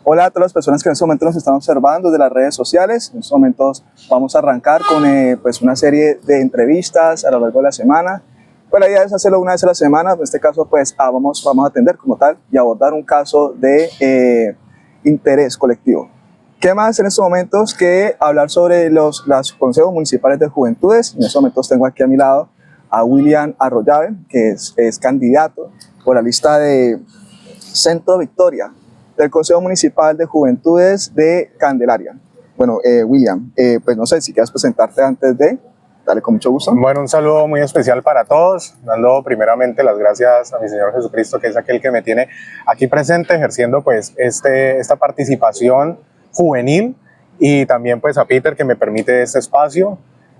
Hola a todas las personas que en este momento nos están observando desde las redes sociales. En estos momentos vamos a arrancar con pues una serie de entrevistas a lo largo de la semana. Pues la idea es hacerlo una vez a la semana. En este caso pues vamos a atender como tal y abordar un caso de interés colectivo. ¿Qué más en estos momentos que hablar sobre los consejos municipales de juventudes? En estos momentos tengo aquí a mi lado a William Arroyave, que es candidato por la lista de Centro Victoria del Consejo Municipal de Juventudes de Candelaria. Bueno, William, pues no sé si quieres presentarte antes de... Dale, con mucho gusto. Bueno, un saludo muy especial para todos, dando primeramente las gracias a mi Señor Jesucristo, que es aquel que me tiene aquí presente, ejerciendo pues esta participación juvenil, y también pues a Peter, que me permite este espacio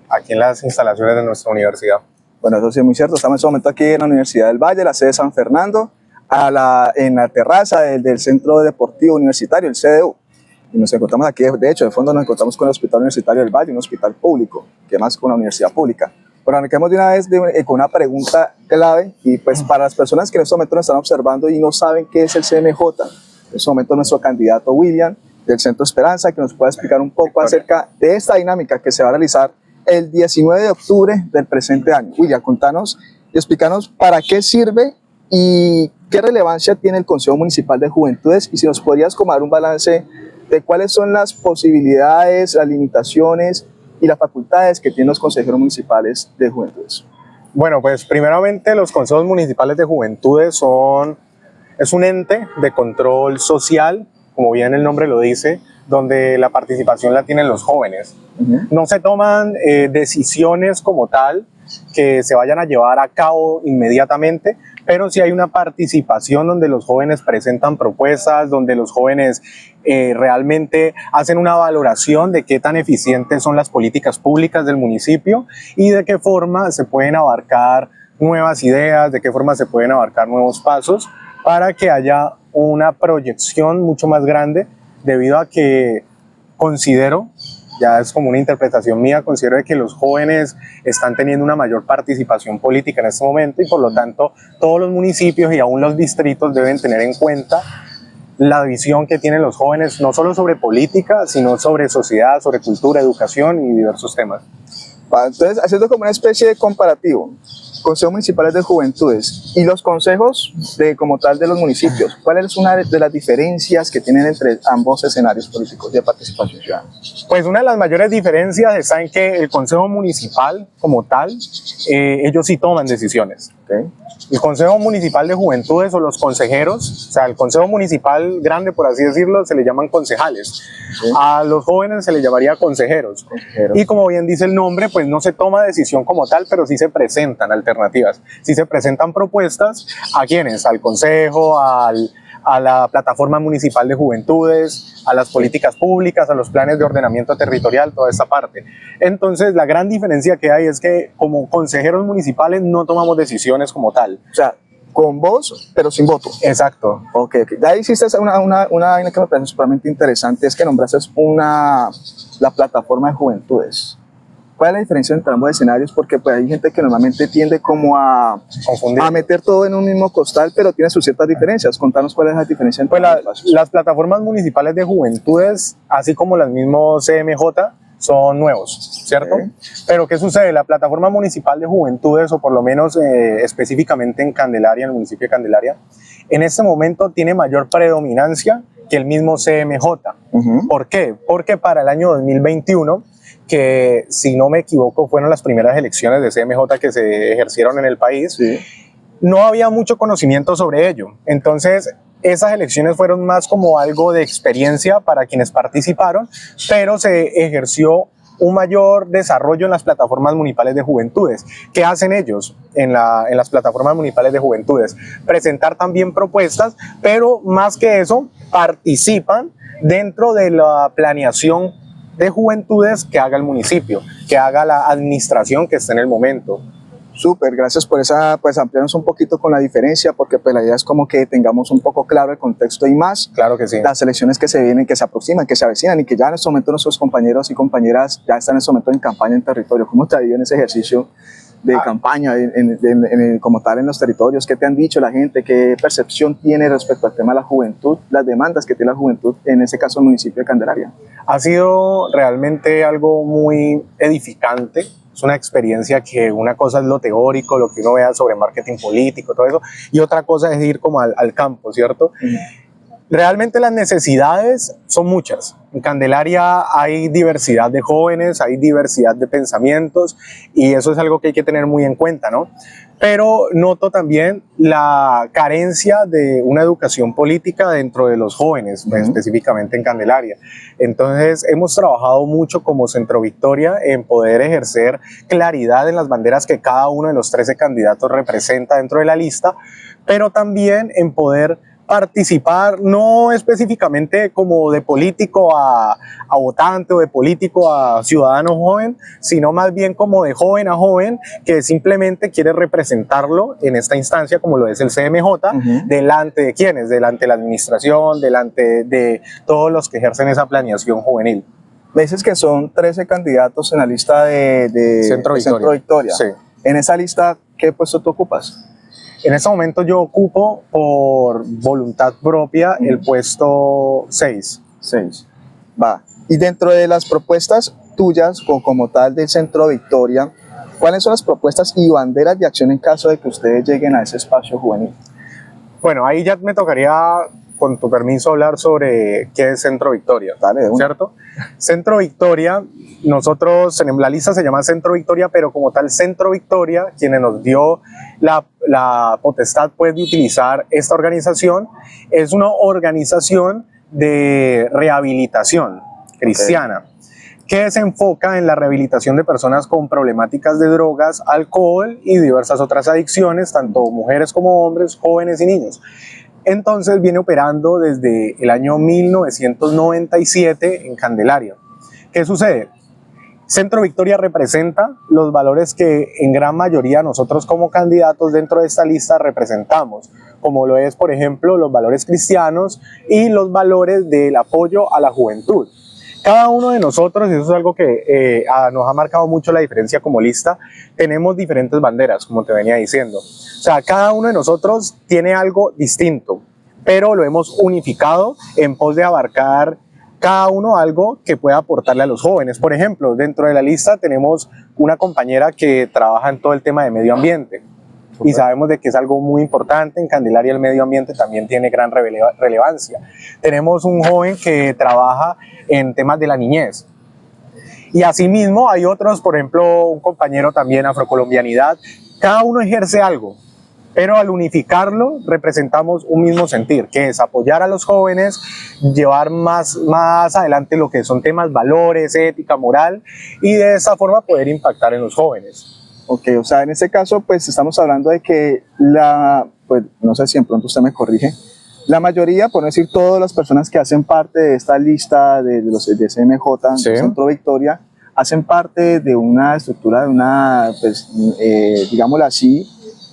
aquí en las instalaciones de nuestra universidad. Bueno, eso sí es muy cierto. Estamos en este momento aquí en la Universidad del Valle, la sede de San Fernando, en la terraza del Centro Deportivo Universitario, el CDU. Y nos encontramos aquí, de hecho, de fondo nos encontramos con el Hospital Universitario del Valle, un hospital público, que más con una universidad pública. Pero arranquemos de una vez con una pregunta clave, y pues para las personas que en este momento nos están observando y no saben qué es el CMJ, en este momento nuestro candidato William, del Centro Esperanza, que nos pueda explicar un poco acerca de esta dinámica que se va a realizar el 19 de octubre del presente año. William, contanos y explícanos para qué sirve y qué relevancia tiene el Consejo Municipal de Juventudes, y si nos podrías como dar un balance de cuáles son las posibilidades, las limitaciones y las facultades que tienen los consejeros municipales de juventudes. Bueno, pues primeramente los consejos municipales de juventudes es un ente de control social, como bien el nombre lo dice, donde la participación la tienen los jóvenes. No se toman decisiones como tal que se vayan a llevar a cabo inmediatamente, pero sí hay una participación donde los jóvenes presentan propuestas, donde los jóvenes realmente hacen una valoración de qué tan eficientes son las políticas públicas del municipio y de qué forma se pueden abarcar nuevas ideas, de qué forma se pueden abarcar nuevos pasos para que haya una proyección mucho más grande, debido a que considero, ya es como una interpretación mía, considero que los jóvenes están teniendo una mayor participación política en este momento, y por lo tanto todos los municipios y aún los distritos deben tener en cuenta la visión que tienen los jóvenes, no solo sobre política, sino sobre sociedad, sobre cultura, educación y diversos temas. Entonces, haciendo como una especie de comparativo, consejos municipales de juventudes y los consejos como tal de los municipios, ¿cuál es una de las diferencias que tienen entre ambos escenarios políticos de participación ciudadana? Pues una de las mayores diferencias está en que el consejo municipal como tal, ellos sí toman decisiones. Okay. El consejo municipal de juventudes, o los consejeros, o sea, el consejo municipal grande, por así decirlo, se le llaman concejales. Okay. A los jóvenes se les llamaría consejeros. Y como bien dice el nombre, pues no se toma decisión como tal, pero sí se presentan alternativas. Sí se presentan propuestas. ¿A quiénes? Al consejo, a la plataforma municipal de juventudes, a las políticas públicas, a los planes de ordenamiento territorial, toda esta parte. Entonces, la gran diferencia que hay es que como consejeros municipales no tomamos decisiones como tal. O sea, con voz, pero sin voto. Exacto. Ok. De ahí hiciste una vaina que me parece sumamente interesante, es que nombraste la plataforma de juventudes. ¿Cuál es la diferencia entre ambos escenarios? Porque pues, hay gente que normalmente tiende como a meter todo en un mismo costal, pero tiene sus ciertas diferencias. Contanos cuál es la diferencia entre las plataformas municipales de juventudes, así como las mismas CMJ, son nuevos, ¿cierto? Okay. Pero ¿qué sucede? La plataforma municipal de juventudes, o por lo menos específicamente en Candelaria, en el municipio de Candelaria, en este momento tiene mayor predominancia que el mismo CMJ. ¿Por qué? Porque para el año 2021, que si no me equivoco fueron las primeras elecciones de CMJ que se ejercieron en el país, sí, no había mucho conocimiento sobre ello. Entonces esas elecciones fueron más como algo de experiencia para quienes participaron, pero se ejerció un mayor desarrollo en las plataformas municipales de juventudes. ¿Qué hacen ellos en las plataformas municipales de juventudes? Presentar también propuestas, pero más que eso, participan dentro de la planeación de juventudes que haga el municipio, que haga la administración que esté en el momento. Súper, gracias por pues ampliarnos un poquito con la diferencia, porque pues la idea es como que tengamos un poco claro el contexto y más. Claro que sí. Las elecciones que se vienen, que se aproximan, que se avecinan, y que ya en este momento nuestros compañeros y compañeras ya están en este momento en campaña en territorio. ¿Cómo te ha ido en ese ejercicio de campaña como tal en los territorios? ¿Qué te han dicho la gente? ¿Qué percepción tiene respecto al tema de la juventud, las demandas que tiene la juventud, en este caso el municipio de Candelaria? Ha sido realmente algo muy edificante. Es una experiencia que una cosa es lo teórico, lo que uno vea sobre marketing político, todo eso, y otra cosa es ir como al campo, ¿cierto? Realmente las necesidades son muchas. En Candelaria hay diversidad de jóvenes, hay diversidad de pensamientos y eso es algo que hay que tener muy en cuenta, ¿no? Pero noto también la carencia de una educación política dentro de los jóvenes, específicamente en Candelaria. Entonces hemos trabajado mucho como Centro Victoria en poder ejercer claridad en las banderas que cada uno de los 13 candidatos representa dentro de la lista, pero también en poder participar, no específicamente como de político a votante o de político a ciudadano joven, sino más bien como de joven a joven que simplemente quiere representarlo en esta instancia como lo es el CMJ, delante de quienes, delante de la administración, delante de todos los que ejercen esa planeación juvenil. Me dices que son 13 candidatos en la lista de Centro Victoria. Sí. En esa lista, ¿qué puesto tú ocupas? En este momento yo ocupo por voluntad propia el puesto 6. 6. Va. Y dentro de las propuestas tuyas, o como tal del Centro Victoria, ¿cuáles son las propuestas y banderas de acción en caso de que ustedes lleguen a ese espacio juvenil? Bueno, ahí ya me tocaría, con tu permiso, hablar sobre qué es Centro Victoria. Dale, ¿cierto? Centro Victoria, nosotros en la lista se llama Centro Victoria, pero como tal Centro Victoria, quien nos dio la potestad pues, de utilizar esta organización, es una organización de rehabilitación cristiana, que se enfoca en la rehabilitación de personas con problemáticas de drogas, alcohol y diversas otras adicciones, tanto mujeres como hombres, jóvenes y niños. Entonces viene operando desde el año 1997 en Candelaria. ¿Qué sucede? Centro Victoria representa los valores que en gran mayoría nosotros como candidatos dentro de esta lista representamos, como lo es, por ejemplo, los valores cristianos y los valores del apoyo a la juventud. Cada uno de nosotros, y eso es algo que nos ha marcado mucho la diferencia como lista, tenemos diferentes banderas, como te venía diciendo. O sea, cada uno de nosotros tiene algo distinto, pero lo hemos unificado en pos de abarcar cada uno algo que pueda aportarle a los jóvenes. Por ejemplo, dentro de la lista tenemos una compañera que trabaja en todo el tema de medio ambiente. Y sabemos de que es algo muy importante. En Candelaria el medio ambiente también tiene gran relevancia. Tenemos un joven que trabaja en temas de la niñez. Y asimismo hay otros, por ejemplo, un compañero también afrocolombianidad. Cada uno ejerce algo, pero al unificarlo representamos un mismo sentir, que es apoyar a los jóvenes, llevar más adelante lo que son temas, valores, ética, moral, y de esa forma poder impactar en los jóvenes. Ok, o sea, en este caso, pues estamos hablando de que pues no sé si en pronto usted me corrige, la mayoría, por no decir todas las personas que hacen parte de esta lista de CMJ, sí, de Centro Victoria, hacen parte de una estructura, de una, pues, digámoslo así,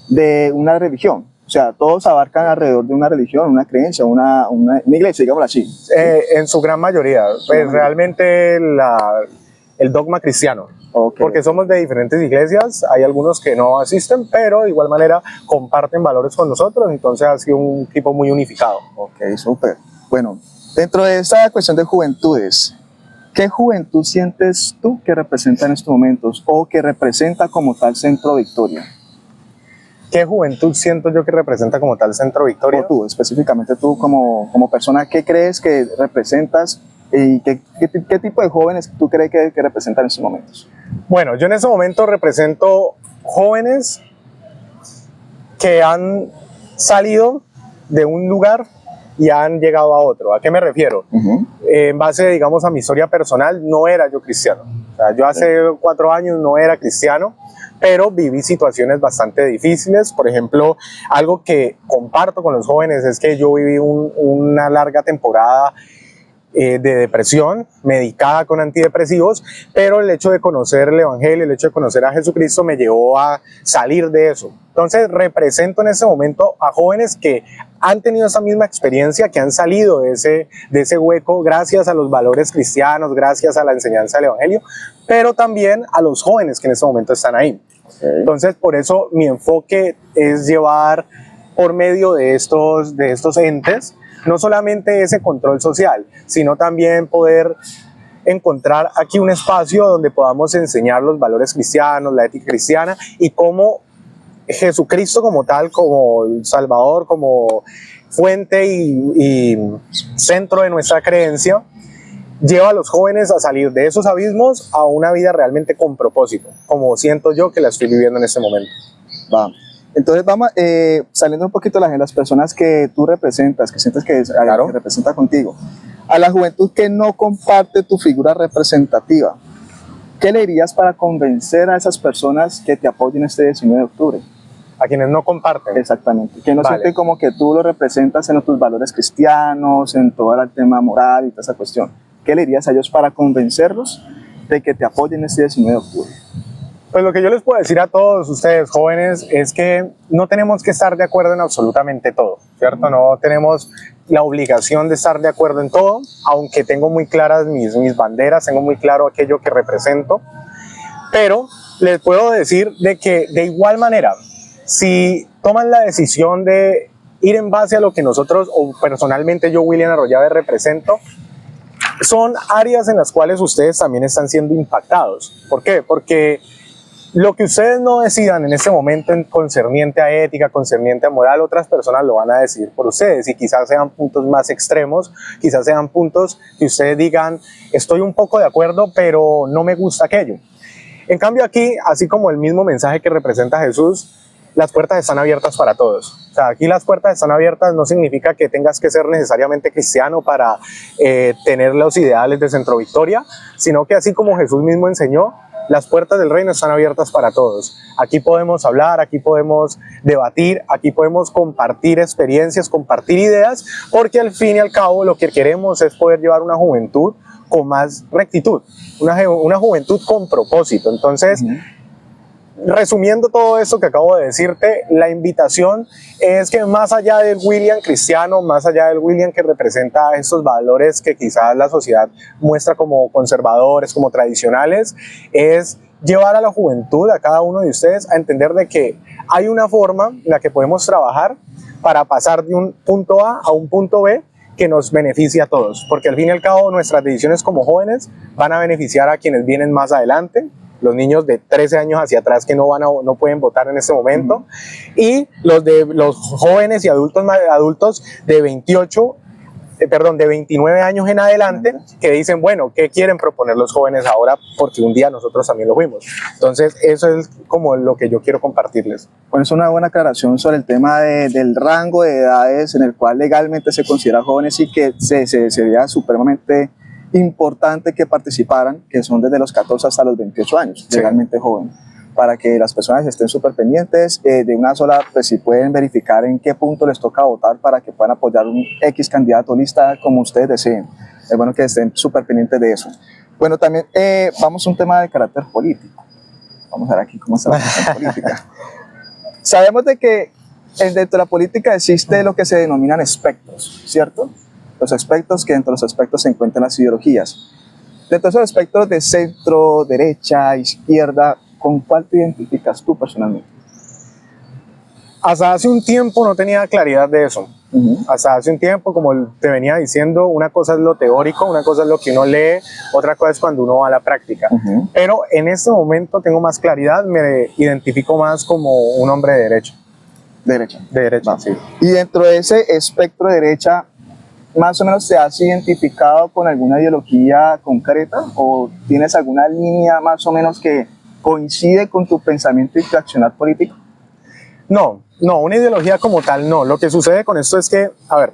de una religión. O sea, todos abarcan alrededor de una religión, una creencia, una iglesia, digámoslo así. En su gran mayoría, pues realmente el dogma cristiano. Okay. Porque somos de diferentes iglesias, hay algunos que no asisten, pero de igual manera comparten valores con nosotros, entonces ha sido un equipo muy unificado. Ok, súper. Bueno, dentro de esta cuestión de juventudes, ¿qué juventud sientes tú que representa en estos momentos o que representa como tal Centro Victoria? ¿Qué juventud siento yo que representa como tal Centro Victoria? O tú, específicamente tú como persona, ¿qué crees que representas y qué tipo de jóvenes tú crees que representan en estos momentos? Bueno, yo en este momento represento jóvenes que han salido de un lugar y han llegado a otro. ¿A qué me refiero? En base, digamos, a mi historia personal, no era yo cristiano. O sea, yo hace 4 años no era cristiano, pero viví situaciones bastante difíciles. Por ejemplo, algo que comparto con los jóvenes es que yo viví una larga temporada de depresión, medicada con antidepresivos, pero el hecho de conocer el Evangelio, el hecho de conocer a Jesucristo me llevó a salir de eso. Entonces represento en ese momento a jóvenes que han tenido esa misma experiencia, que han salido de ese hueco gracias a los valores cristianos, gracias a la enseñanza del Evangelio, pero también a los jóvenes que en ese momento están ahí. Entonces, por eso mi enfoque es llevar por medio de estos entes, no solamente ese control social, sino también poder encontrar aquí un espacio donde podamos enseñar los valores cristianos, la ética cristiana y cómo Jesucristo como tal, como Salvador, como fuente y centro de nuestra creencia, lleva a los jóvenes a salir de esos abismos a una vida realmente con propósito, como siento yo que la estoy viviendo en este momento. Va. Entonces vamos saliendo un poquito de las personas que tú representas, que sientes que representa contigo, a la juventud que no comparte tu figura representativa, ¿qué le dirías para convencer a esas personas que te apoyen este 19 de octubre? A quienes no comparten. Exactamente, que no sienten como que tú lo representas en tus valores cristianos, en todo el tema moral y toda esa cuestión. ¿Qué le dirías a ellos para convencerlos de que te apoyen este 19 de octubre? Pues lo que yo les puedo decir a todos ustedes jóvenes es que no tenemos que estar de acuerdo en absolutamente todo, ¿cierto? No tenemos la obligación de estar de acuerdo en todo, aunque tengo muy claras mis banderas, tengo muy claro aquello que represento, pero les puedo decir de que de igual manera, si toman la decisión de ir en base a lo que nosotros, o personalmente yo, William Arroyave, represento, son áreas en las cuales ustedes también están siendo impactados. ¿Por qué? Porque lo que ustedes no decidan en este momento en concerniente a ética, concerniente a moral, otras personas lo van a decidir por ustedes y quizás sean puntos más extremos, quizás sean puntos que ustedes digan, estoy un poco de acuerdo, pero no me gusta aquello. En cambio aquí, así como el mismo mensaje que representa Jesús, las puertas están abiertas para todos. O sea, aquí las puertas están abiertas no significa que tengas que ser necesariamente cristiano para tener los ideales de Centro Victoria, sino que así como Jesús mismo enseñó, las puertas del reino están abiertas para todos. Aquí podemos hablar, aquí podemos debatir, aquí podemos compartir experiencias, compartir ideas, porque al fin y al cabo lo que queremos es poder llevar una juventud con más rectitud, una juventud con propósito. Entonces, resumiendo todo esto que acabo de decirte, la invitación es que más allá del William cristiano, más allá del William que representa estos valores que quizás la sociedad muestra como conservadores, como tradicionales, es llevar a la juventud, a cada uno de ustedes, a entender de que hay una forma en la que podemos trabajar para pasar de un punto A un punto B que nos beneficie a todos, porque al fin y al cabo nuestras decisiones como jóvenes van a beneficiar a quienes vienen más adelante, los niños de 13 años hacia atrás que no pueden votar en este momento, y los jóvenes y adultos de 29 años en adelante, que dicen, bueno, ¿qué quieren proponer los jóvenes ahora? Porque un día nosotros también lo fuimos. Entonces, eso es como lo que yo quiero compartirles. Bueno, es una buena aclaración sobre el tema del rango de edades en el cual legalmente se considera jóvenes y que sería supremamente importante que participaran, que son desde los 14 hasta los 28 años, sí, legalmente jóvenes, para que las personas estén súper pendientes de una sola, pues si pueden verificar en qué punto les toca votar para que puedan apoyar un X candidato o lista como ustedes deseen. Es bueno que estén súper pendientes de eso. Bueno, también vamos a un tema de carácter político. Vamos a ver aquí cómo está la política. Sabemos de que dentro de la política existe lo que se denominan espectros, ¿cierto? Los espectros, que dentro de los espectros se encuentran las ideologías. Dentro de esos espectros de centro, derecha, izquierda, ¿con cuál te identificas tú personalmente? Hasta hace un tiempo no tenía claridad de eso. Hasta hace un tiempo, como te venía diciendo, una cosa es lo teórico, una cosa es lo que uno lee, otra cosa es cuando uno va a la práctica. Pero en este momento tengo más claridad, me identifico más como un hombre de derecha. Derecha. De derecha, sí. Y dentro de ese espectro de derecha, ¿más o menos te has identificado con alguna ideología concreta? ¿O tienes alguna línea más o menos que coincide con tu pensamiento y tu accionar político? No, una ideología como tal no. Lo que sucede con esto es que, a ver,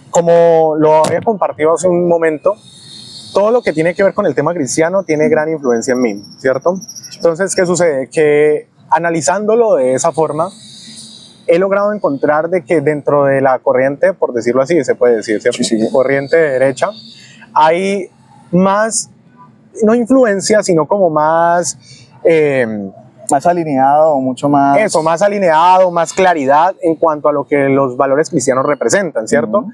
como lo había compartido hace un momento, todo lo que tiene que ver con el tema cristiano tiene gran influencia en mí, ¿cierto? Entonces, ¿qué sucede? Que analizándolo de esa forma, he logrado encontrar de que dentro de la corriente, por decirlo así, se puede decir, ¿cierto? Sí. Corriente de derecha, hay más, no influencia, sino como más... más alineado o mucho más... Eso, más alineado, más claridad en cuanto a lo que los valores cristianos representan, ¿cierto?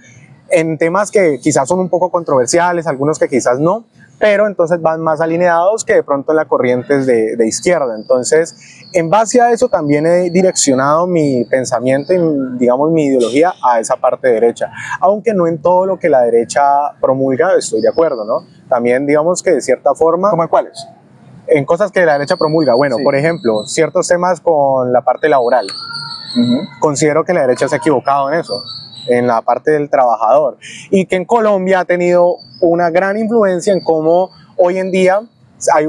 En temas que quizás son un poco controversiales, algunos que quizás no, pero entonces van más alineados que de pronto en la corriente de izquierda. Entonces, en base a eso también he direccionado mi pensamiento y, digamos, mi ideología a esa parte derecha, aunque no en todo lo que la derecha promulga estoy de acuerdo, ¿no? También, digamos que de cierta forma... ¿Cómo en cuáles? En cosas que la derecha promulga, bueno, Sí. por ejemplo, ciertos temas con la parte laboral. Considero que la derecha se ha equivocado en eso, en la parte del trabajador, y que en Colombia ha tenido una gran influencia en cómo hoy en día hay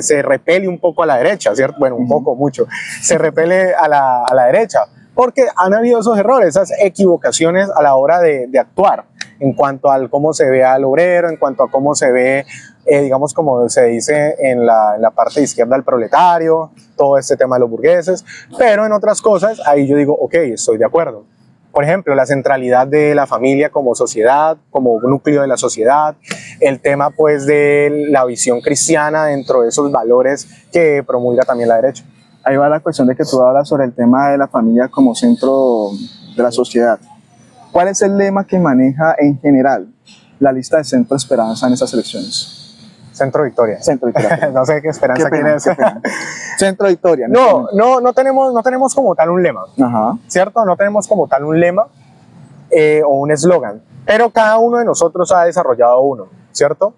se repele un poco a la derecha, ¿cierto? Bueno, un poco, mucho, se repele a la derecha, porque han habido esos errores, esas equivocaciones a la hora de actuar, en cuanto al cómo se ve al obrero, en cuanto a cómo se ve, digamos, como se dice en la parte izquierda, al proletario, todo este tema de los burgueses, pero en otras cosas, ahí yo digo, ok, estoy de acuerdo. Por ejemplo, la centralidad de la familia como sociedad, como núcleo de la sociedad, el tema pues de la visión cristiana dentro de esos valores que promulga también la derecha. Ahí va la cuestión de que tú hablas sobre el tema de la familia como centro de la sociedad. ¿Cuál es el lema que maneja en general la lista de Centro Esperanza en estas elecciones? Centro Victoria. Centro Victoria. No sé qué esperanza quiere decir. Centro Victoria. No tenemos como tal un lema, Ajá. ¿cierto? No tenemos como tal un lema o un eslogan, pero cada uno de nosotros ha desarrollado uno, ¿cierto?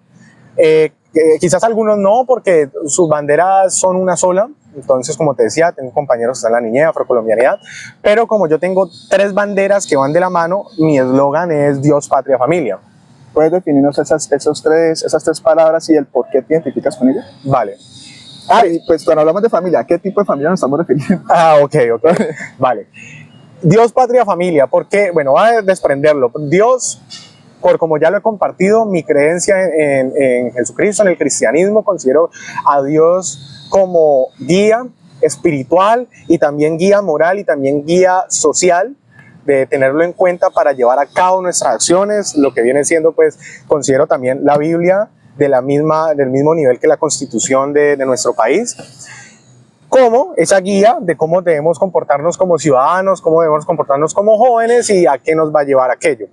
Quizás algunos no, porque sus banderas son una sola. Entonces, como te decía, tengo compañeros que están en la niñez, afrocolombianidad, pero como yo tengo 3 banderas que van de la mano, mi eslogan es Dios, Patria, Familia. ¿Puedes definirnos esas tres palabras y el por qué te identificas con ellas? Vale. Y pues cuando hablamos de familia, ¿a qué tipo de familia nos estamos refiriendo? Ok. Vale. Dios, Patria, Familia. ¿Por qué? Bueno, voy a desprenderlo. Dios, por como ya lo he compartido, mi creencia en Jesucristo, en el cristianismo, considero a Dios como guía espiritual y también guía moral y también guía social, de tenerlo en cuenta para llevar a cabo nuestras acciones, lo que viene siendo, pues, considero también la Biblia del mismo nivel que la Constitución de nuestro país, como esa guía de cómo debemos comportarnos como ciudadanos, cómo debemos comportarnos como jóvenes y a qué nos va a llevar aquello.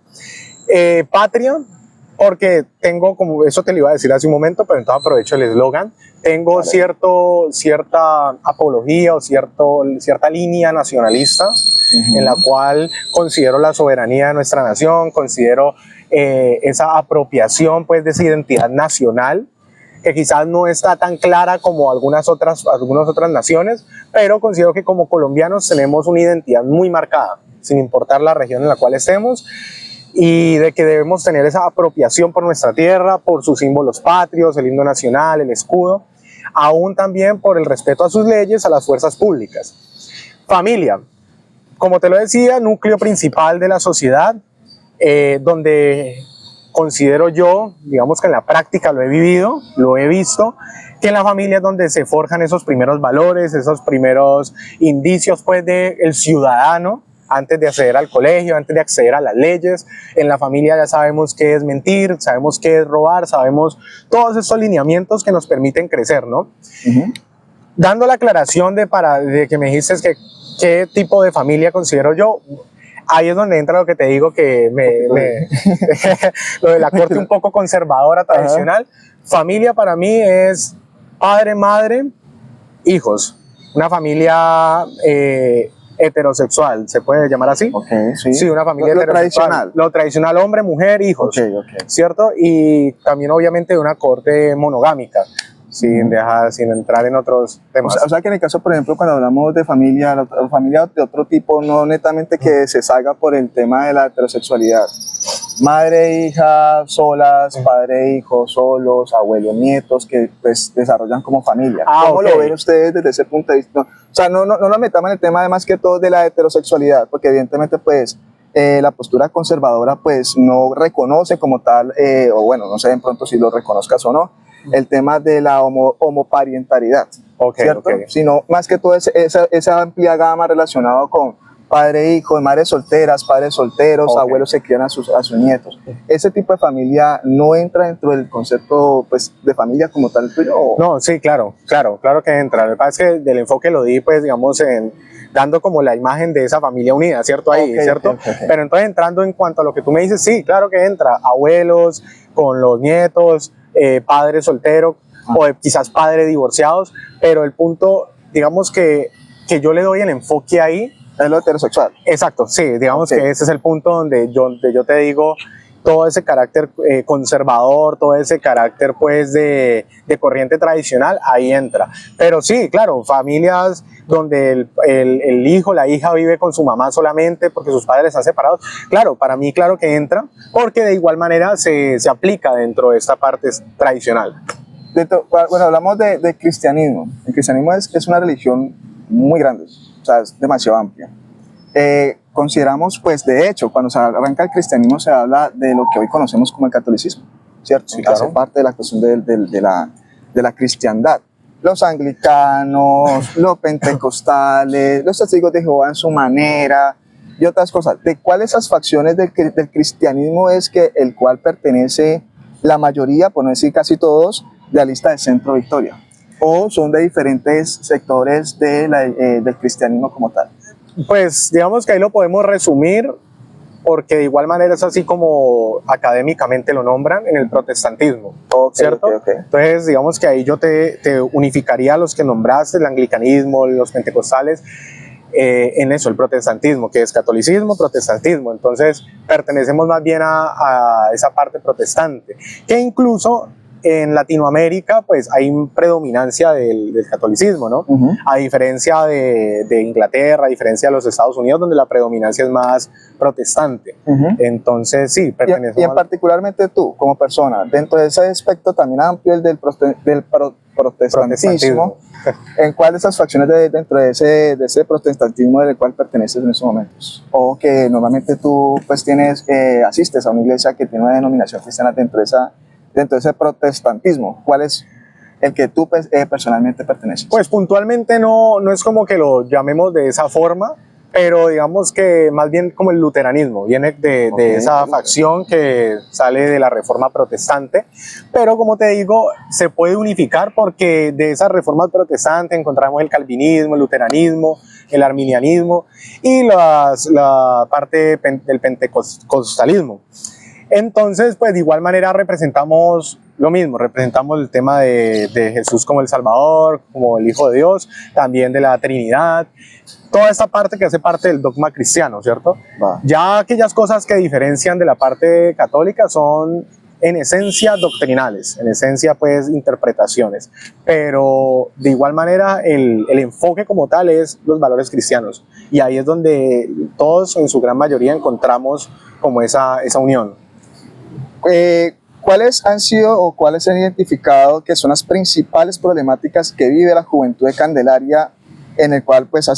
Patria, porque tengo, como eso te lo iba a decir hace un momento, pero entonces aprovecho el eslogan, tengo Vale. cierta apología o cierta línea nacionalista, en la cual considero la soberanía de nuestra nación, considero esa apropiación pues, de esa identidad nacional, que quizás no está tan clara como algunas otras naciones, pero considero que como colombianos tenemos una identidad muy marcada, sin importar la región en la cual estemos, y de que debemos tener esa apropiación por nuestra tierra, por sus símbolos patrios, el himno nacional, el escudo, aún también por el respeto a sus leyes, a las fuerzas públicas. Familia, como te lo decía, núcleo principal de la sociedad, donde considero yo, digamos que en la práctica lo he vivido, lo he visto, que en la familia es donde se forjan esos primeros valores, esos primeros indicios pues del ciudadano, antes de acceder al colegio, antes de acceder a las leyes. En la familia ya sabemos qué es mentir, sabemos qué es robar, sabemos todos esos lineamientos que nos permiten crecer, ¿no? Dando la aclaración de que me dijiste que qué tipo de familia considero yo, ahí es donde entra lo que te digo, que lo de la corte un poco conservadora, tradicional. Familia para mí es padre, madre, hijos. Una familia heterosexual, ¿se puede llamar así? Okay, sí. Sí, una familia lo heterosexual. tradicional. Lo tradicional, hombre, mujer, hijos. Okay. ¿Cierto? Y también obviamente de una corte monogámica, sin entrar en otros temas. O sea que en el caso, por ejemplo, cuando hablamos de familia, la familia de otro tipo, no netamente que se salga por el tema de la heterosexualidad. Madre e hija solas, padre e hijo solos, abuelos, nietos, que pues desarrollan como familia. ¿Cómo lo ven ustedes desde ese punto de vista? No, o sea, no nos metamos en el tema de más que todo de la heterosexualidad, porque evidentemente pues la postura conservadora pues no reconoce como tal, o bueno, no sé de pronto si lo reconozcas o no, el tema de la homoparentalidad, ¿cierto? Sino más que todo esa amplia gama relacionada con padre e hijo, madres solteras, padres solteros, abuelos que crían a sus nietos. ¿Ese tipo de familia no entra dentro del concepto pues, de familia como tal tuyo? No, sí, claro que entra. Lo que pasa es que del enfoque lo di, pues, digamos, dando como la imagen de esa familia unida, ¿cierto? Ahí, ¿cierto? Pero entonces entrando en cuanto a lo que tú me dices, sí, claro que entra. Abuelos con los nietos, padre soltero o de quizás padre divorciados, pero el punto, digamos que yo le doy el enfoque ahí. Es lo heterosexual. Exacto, sí, digamos Okay. que ese es el punto donde yo te digo todo ese carácter conservador, todo ese carácter pues de corriente tradicional, ahí entra. Pero sí, claro, familias donde el hijo, la hija vive con su mamá solamente porque sus padres están separados, claro, para mí claro que entra, porque de igual manera se aplica dentro de esta parte tradicional. Bueno, hablamos de cristianismo. El cristianismo es una religión muy grande, o sea, es demasiado amplia. Consideramos, pues, de hecho, cuando se arranca el cristianismo se habla de lo que hoy conocemos como el catolicismo, ¿cierto? Sí, claro. Hace parte de la cuestión de la cristiandad. Los anglicanos, los pentecostales, los testigos de Jehová en su manera y otras cosas. ¿De cuáles esas facciones del cristianismo es que el cual pertenece la mayoría, por no decir casi todos, de la lista del Centro Victoria? ¿O son de diferentes sectores del cristianismo como tal? Pues digamos que ahí lo podemos resumir porque de igual manera es así como académicamente lo nombran en el protestantismo, ¿cierto? Okay. Entonces digamos que ahí yo te unificaría a los que nombraste, el anglicanismo, los pentecostales, en eso, el protestantismo, que es catolicismo, protestantismo. Entonces pertenecemos más bien a esa parte protestante, que incluso en Latinoamérica pues hay predominancia del catolicismo, ¿no? A diferencia de Inglaterra, a diferencia de los Estados Unidos, donde la predominancia es más protestante. Entonces sí, pertenecemos. Y en particularmente tú, como persona, dentro de ese aspecto también amplio, el del protestantismo, ¿en cuál de esas facciones dentro de ese protestantismo del cual perteneces en esos momentos? O que normalmente tú pues asistes a una iglesia que tiene una denominación cristiana dentro de ese protestantismo. ¿Cuál es el que tú personalmente perteneces? Pues puntualmente no es como que lo llamemos de esa forma, pero digamos que más bien como el luteranismo, viene de esa facción que sale de la reforma protestante, pero como te digo, se puede unificar porque de esa reforma protestante encontramos el calvinismo, el luteranismo, el arminianismo y la parte del pentecostalismo. Entonces, pues de igual manera representamos lo mismo, representamos el tema de Jesús como el Salvador, como el Hijo de Dios, también de la Trinidad, toda esta parte que hace parte del dogma cristiano, ¿cierto? Ya aquellas cosas que diferencian de la parte católica son en esencia doctrinales, en esencia pues interpretaciones, pero de igual manera el enfoque como tal es los valores cristianos y ahí es donde todos en su gran mayoría encontramos como esa unión. ¿Cuáles han sido o cuáles se han identificado que son las principales problemáticas que vive la juventud de Candelaria en el cual pues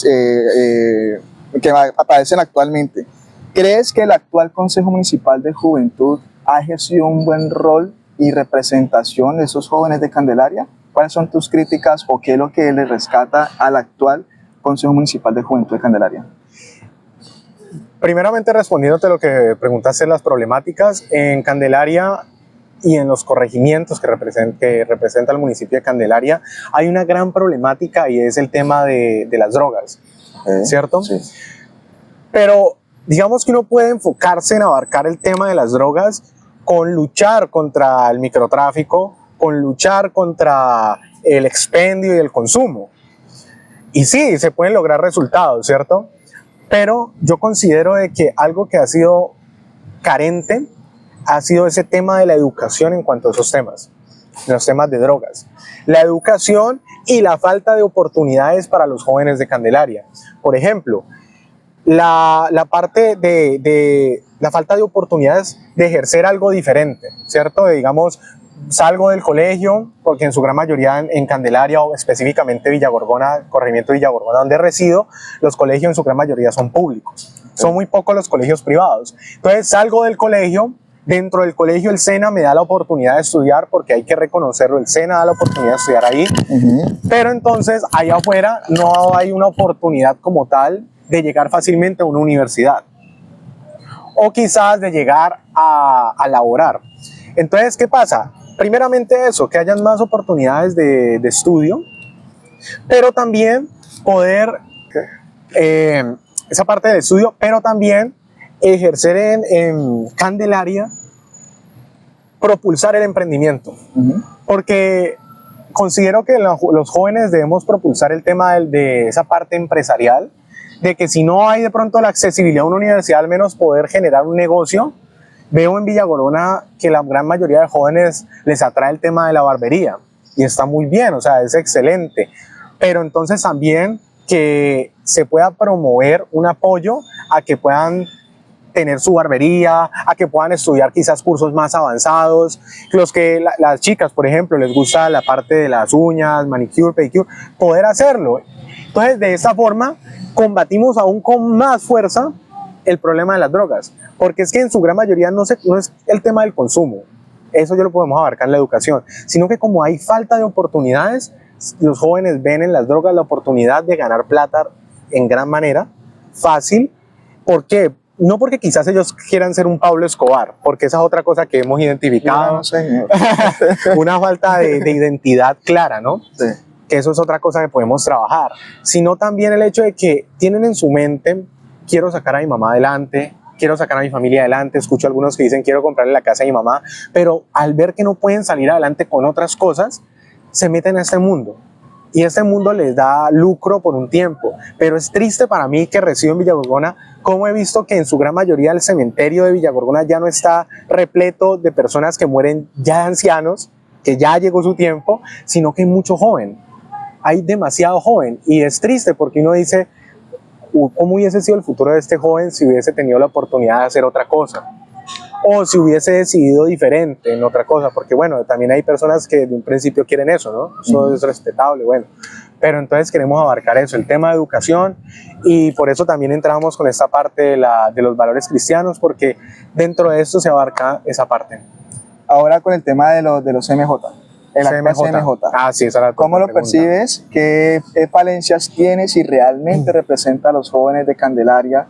que aparecen actualmente? ¿Crees que el actual Consejo Municipal de Juventud ha ejercido un buen rol y representación de esos jóvenes de Candelaria? ¿Cuáles son tus críticas o qué es lo que le rescata al actual Consejo Municipal de Juventud de Candelaria? Primeramente, respondiéndote lo que preguntaste, las problemáticas en Candelaria y en los corregimientos que representa el municipio de Candelaria, hay una gran problemática y es el tema de las drogas, ¿cierto? Sí. Pero digamos que uno puede enfocarse en abarcar el tema de las drogas con luchar contra el microtráfico, con luchar contra el expendio y el consumo. Y sí, se pueden lograr resultados, ¿cierto? Pero yo considero de que algo que ha sido carente ha sido ese tema de la educación en cuanto a esos temas, los temas de drogas. La educación y la falta de oportunidades para los jóvenes de Candelaria. Por ejemplo, la parte de la falta de oportunidades de ejercer algo diferente, ¿cierto? Digamos, salgo del colegio, porque en su gran mayoría en Candelaria o específicamente Villagorgona, corregimiento de Villagorgona, donde resido, los colegios en su gran mayoría son públicos. Son muy pocos los colegios privados. Entonces salgo del colegio, dentro del colegio el SENA me da la oportunidad de estudiar, porque hay que reconocerlo, el SENA da la oportunidad de estudiar ahí, pero entonces allá afuera no hay una oportunidad como tal de llegar fácilmente a una universidad o quizás de llegar a laborar. Entonces, ¿qué pasa? Primeramente eso, que hayan más oportunidades de estudio, pero también poder, esa parte del estudio, pero también ejercer en Candelaria propulsar el emprendimiento, Ujú. porque considero que los jóvenes debemos propulsar el tema de esa parte empresarial, de que si no hay de pronto la accesibilidad a una universidad, al menos poder generar un negocio. Veo en Villa Gorgona que la gran mayoría de jóvenes les atrae el tema de la barbería y está muy bien, o sea, es excelente, pero entonces también que se pueda promover un apoyo a que puedan tener su barbería, a que puedan estudiar quizás cursos más avanzados, las chicas, por ejemplo, les gusta la parte de las uñas, manicure, pedicure, poder hacerlo. Entonces, de esta forma, combatimos aún con más fuerza el problema de las drogas, porque es que en su gran mayoría no es el tema del consumo, eso ya lo podemos abarcar en la educación, sino que como hay falta de oportunidades, los jóvenes ven en las drogas la oportunidad de ganar plata en gran manera, fácil. ¿Por qué? No porque quizás ellos quieran ser un Pablo Escobar, porque esa es otra cosa que hemos identificado, No, señor. una falta de identidad clara, ¿no? Sí. Que eso es otra cosa que podemos trabajar, sino también el hecho de que tienen en su mente, quiero sacar a mi mamá adelante, quiero sacar a mi familia adelante, escucho a algunos que dicen quiero comprarle la casa a mi mamá, pero al ver que no pueden salir adelante con otras cosas, se meten a este mundo. Y este mundo les da lucro por un tiempo, pero es triste para mí que resido en Villa Gorgona, como he visto que en su gran mayoría el cementerio de Villa Gorgona ya no está repleto de personas que mueren ya de ancianos, que ya llegó su tiempo, sino que hay mucho joven, hay demasiado joven, y es triste porque uno dice, ¿cómo hubiese sido el futuro de este joven si hubiese tenido la oportunidad de hacer otra cosa? O si hubiese decidido diferente en otra cosa, porque bueno, también hay personas que de un principio quieren eso, ¿no? Eso es respetable, bueno. Pero entonces queremos abarcar eso, el tema de educación, y por eso también entramos con esta parte de los valores cristianos, porque dentro de esto se abarca esa parte. Ahora con el tema de los CMJ, el actual CMJ. Ah, sí, esa era ¿Cómo lo pregunta. percibes? ¿Qué falencias tiene si realmente representa a los jóvenes de Candelaria?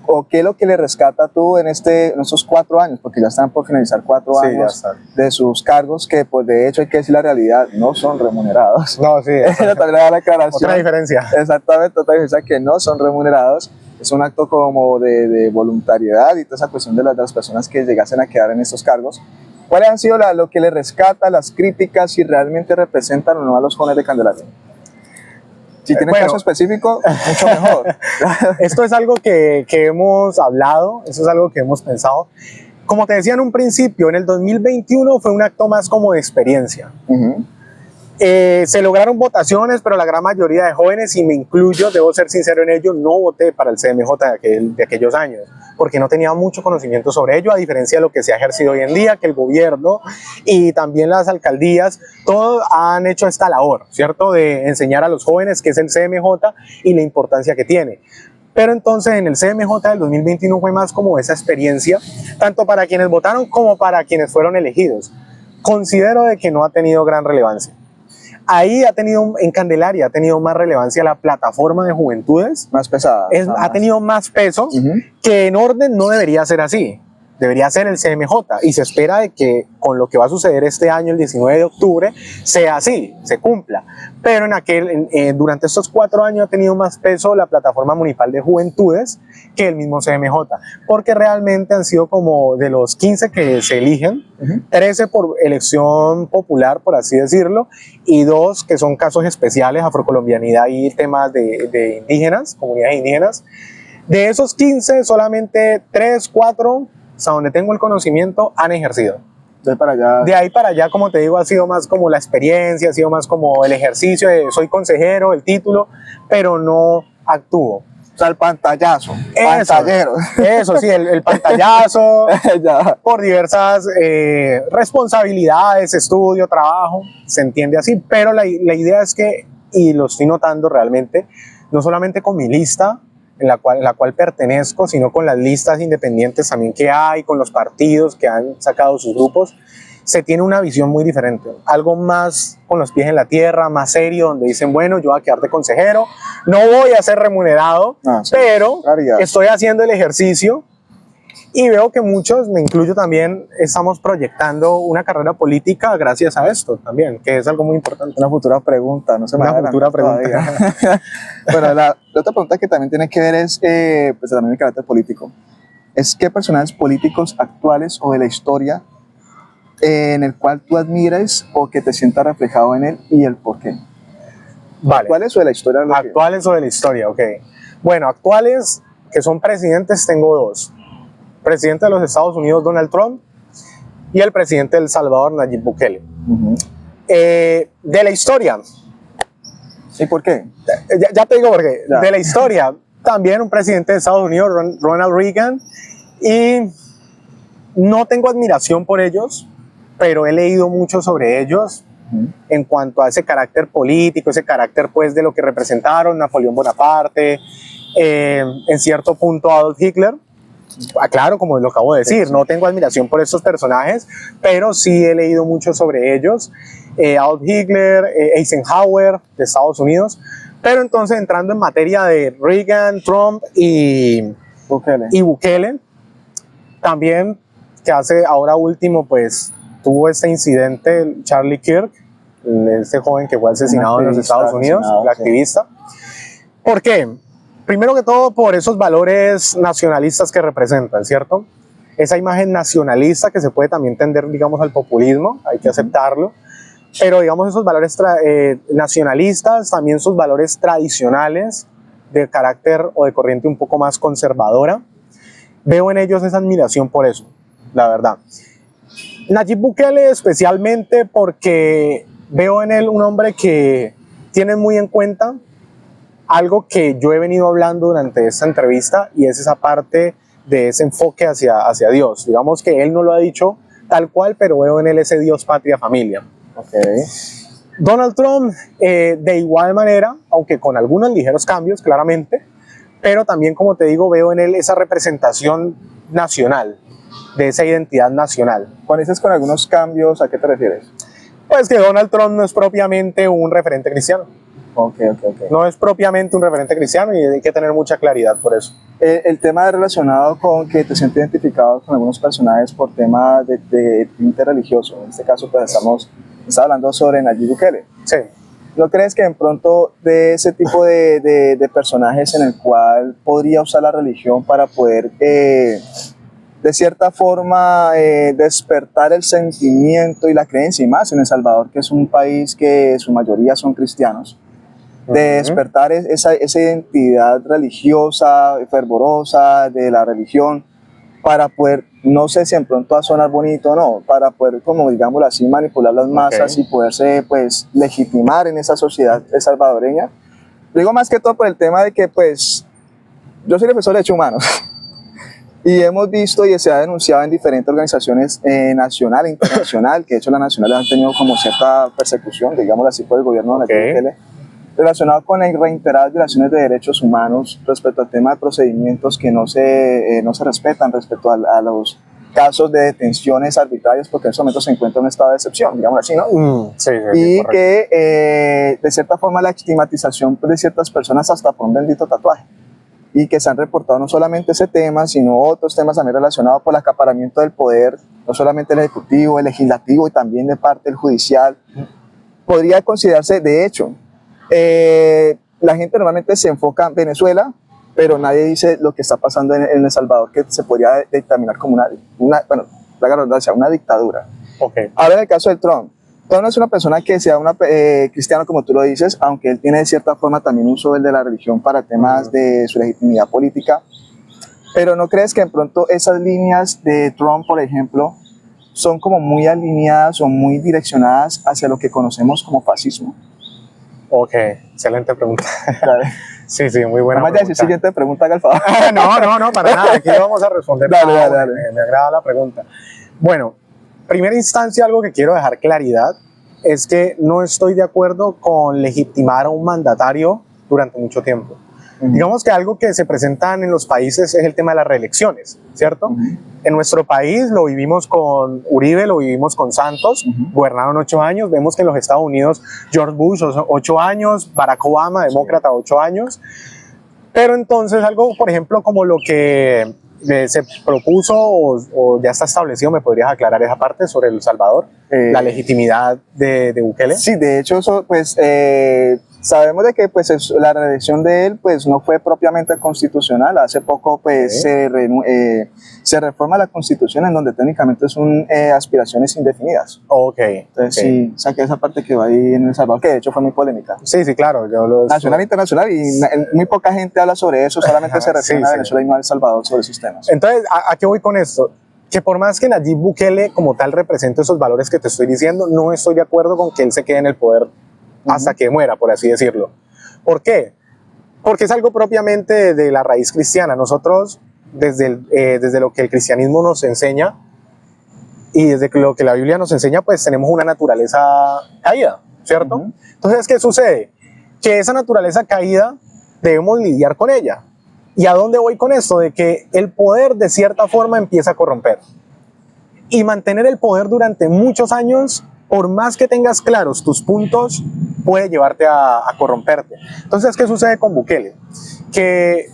¿O qué es lo que le rescata tú en estos 4 años? Porque ya están por finalizar 4 Sí, años de sus cargos, que pues de hecho hay que decir la realidad, no son remunerados. No, sí, Ella también da la aclaración. otra diferencia. Exactamente, otra diferencia, que no son remunerados. Es un acto como de voluntariedad y toda esa cuestión de las personas que llegasen a quedar en estos cargos. ¿Cuáles han sido lo que le rescata, las críticas, si realmente representan o no a los jóvenes de Candelaria? Si tienes Bueno, caso específico, mucho mejor. Esto es algo que hemos hablado, eso es algo que hemos pensado. Como te decía en un principio, en el 2021 fue un acto más como de experiencia. Uh-huh. Se lograron votaciones, pero la gran mayoría de jóvenes, y me incluyo, debo ser sincero en ello, no voté para el CMJ de aquellos años, porque no tenía mucho conocimiento sobre ello, a diferencia de lo que se ha ejercido hoy en día, que el gobierno y también las alcaldías, todos han hecho esta labor, ¿cierto?, de enseñar a los jóvenes qué es el CMJ y la importancia que tiene. Pero entonces en el CMJ del 2021 fue más como esa experiencia, tanto para quienes votaron como para quienes fueron elegidos. Considero de que no ha tenido gran relevancia. Ahí en Candelaria ha tenido más relevancia la plataforma de juventudes. Más pesada. Ha tenido más peso, que en orden no debería ser así. Debería ser el CMJ, y se espera de que con lo que va a suceder este año, el 19 de octubre, sea así, se cumpla. Pero durante estos 4 años ha tenido más peso la plataforma municipal de juventudes que el mismo CMJ, porque realmente han sido como de los 15 que se eligen, 13 por elección popular, por así decirlo, y 2 que son casos especiales, afrocolombianidad y temas de indígenas, comunidades indígenas. De esos 15, solamente 3, 4, hasta donde tengo el conocimiento, han ejercido. De ahí para allá, como te digo, ha sido más como la experiencia, ha sido más como el ejercicio de soy consejero, el título, pero no actúo. O sea, el pantallazo. Pantallero. Eso sí, el pantallazo, por diversas responsabilidades, estudio, trabajo, se entiende así, pero la idea es que, y lo estoy notando realmente, no solamente con mi lista, en la cual pertenezco, sino con las listas independientes también que hay, con los partidos que han sacado sus grupos, se tiene una visión muy diferente, algo más con los pies en la tierra, más serio, donde dicen, bueno, yo voy a quedar de consejero, no voy a ser remunerado, pero estoy haciendo el ejercicio, y veo que muchos, me incluyo también, estamos proyectando una carrera política gracias a esto también, que es algo muy importante. Una futura pregunta, no se me Una futura pregunta. Bueno, la otra pregunta que también tiene que ver es, pues también el carácter político. Es qué personajes políticos actuales o de la historia en el cual tú admires o que te sientas reflejado en él y el por qué. Vale. ¿Actuales o de la historia? Actuales o de la historia, ok. Bueno, actuales que son presidentes tengo dos. Presidente de los Estados Unidos, Donald Trump, y el presidente de El Salvador, Nayib Bukele. De la historia. ¿Y por qué? Ya te digo por qué. Ya. De la historia, también un presidente de Estados Unidos, Ronald Reagan, y no tengo admiración por ellos, pero he leído mucho sobre ellos en cuanto a ese carácter político, ese carácter pues de lo que representaron Napoleón Bonaparte, en cierto punto Adolf Hitler. Claro, como lo acabo de decir, no tengo admiración por estos personajes, pero sí he leído mucho sobre ellos. Adolf Hitler, Eisenhower de Estados Unidos. Pero entonces entrando en materia de Reagan, Trump y Bukele, también que hace ahora último pues tuvo este incidente Charlie Kirk, este joven que fue asesinado en los Estados Unidos, el activista. ¿Por qué? Primero que todo por esos valores nacionalistas que representan, ¿cierto? Esa imagen nacionalista que se puede también tender, digamos, al populismo, hay que aceptarlo, pero digamos esos valores nacionalistas, también sus valores tradicionales de carácter o de corriente un poco más conservadora, veo en ellos esa admiración por eso, la verdad. Nayib Bukele especialmente porque veo en él un hombre que tiene muy en cuenta algo que yo he venido hablando durante esta entrevista, y es esa parte de ese enfoque hacia Dios. Digamos que él no lo ha dicho tal cual, pero veo en él ese Dios, patria, familia. Donald Trump, de igual manera, aunque con algunos ligeros cambios, claramente, pero también, como te digo, veo en él esa representación nacional, de esa identidad nacional. Cuando dices con algunos cambios, ¿a qué te refieres? Pues que Donald Trump no es propiamente un referente cristiano. No es propiamente un referente cristiano, y hay que tener mucha claridad por eso. El tema relacionado con que te sientes identificado con algunos personajes por temas de interreligioso, en este caso pues estamos hablando sobre Nayib Bukele. Sí. ¿No crees que de pronto de ese tipo de personajes en el cual podría usar la religión para poder de cierta forma despertar el sentimiento y la creencia, y más en El Salvador, que es un país que su mayoría son cristianos, de despertar esa identidad religiosa, fervorosa de la religión, para poder, no sé si en pronto va a sonar bonito o no, para poder, como digámoslo así, manipular las masas y poderse pues legitimar en esa sociedad salvadoreña? Digo más que todo por el tema de que pues yo soy profesor de Derechos Humanos y hemos visto y se ha denunciado en diferentes organizaciones nacional e internacional, que de hecho las nacionales han tenido como cierta persecución, digámoslo así, por el gobierno de Nayib Bukele, relacionado con las reiteradas violaciones de derechos humanos respecto al tema de procedimientos que no se respetan respecto a los casos de detenciones arbitrarias, porque en este momento se encuentra en un estado de excepción, digamos así, ¿no? Sí, y correcto. Que de cierta forma la estigmatización de ciertas personas hasta por un bendito tatuaje, y que se han reportado no solamente ese tema, sino otros temas también relacionados por el acaparamiento del poder, no solamente el ejecutivo, el legislativo y también de parte del judicial. Podría considerarse, de hecho, la gente normalmente se enfoca en Venezuela, pero nadie dice lo que está pasando en El Salvador, que se podría determinar como una dictadura. Ahora en el caso de Trump no es una persona que sea cristiano como tú lo dices, aunque él tiene de cierta forma también uso de la religión para temas de su legitimidad política, pero ¿no crees que de pronto esas líneas de Trump, por ejemplo, son como muy alineadas o muy direccionadas hacia lo que conocemos como fascismo? Excelente pregunta. Dale. Sí, muy buena pregunta. Decir siguiente pregunta, haga el favor. No, para nada, aquí vamos a responder. Dale. Me agrada la pregunta. Bueno, primera instancia, algo que quiero dejar claridad es que no estoy de acuerdo con legitimar a un mandatario durante mucho tiempo. Digamos que algo que se presentan en los países es el tema de las reelecciones, ¿cierto? En nuestro país lo vivimos con Uribe, lo vivimos con Santos, gobernaron 8 años. Vemos que en los Estados Unidos George Bush 8 años, Barack Obama, demócrata, 8 años. Pero entonces algo, por ejemplo, como lo que se propuso o ya está establecido, ¿me podrías aclarar esa parte sobre El Salvador? La legitimidad de Bukele. Sí, de hecho eso pues Sabemos de que pues la reelección de él pues no fue propiamente constitucional. Hace poco pues se reforma la constitución en donde técnicamente son aspiraciones indefinidas. Ok. Entonces sí, saqué esa parte que va ahí en El Salvador, que de hecho fue muy polémica. Sí, sí, claro. Nacional e internacional, y muy poca gente habla sobre eso, solamente se refiere a Venezuela y no a El Salvador sobre esos temas. Entonces, ¿a qué voy con esto? Que por más que Nayib Bukele como tal represente esos valores que te estoy diciendo, no estoy de acuerdo con que él se quede en el poder hasta que muera, por así decirlo. ¿Por qué? Porque es algo propiamente de la raíz cristiana. Nosotros, desde lo que el cristianismo nos enseña y desde lo que la Biblia nos enseña, pues tenemos una naturaleza caída, ¿cierto? Entonces, ¿qué sucede? Que esa naturaleza caída debemos lidiar con ella. ¿Y a dónde voy con esto? De que el poder de cierta forma empieza a corromper. Y mantener el poder durante muchos años, por más que tengas claros tus puntos, puede llevarte a corromperte. Entonces, ¿qué sucede con Bukele? Que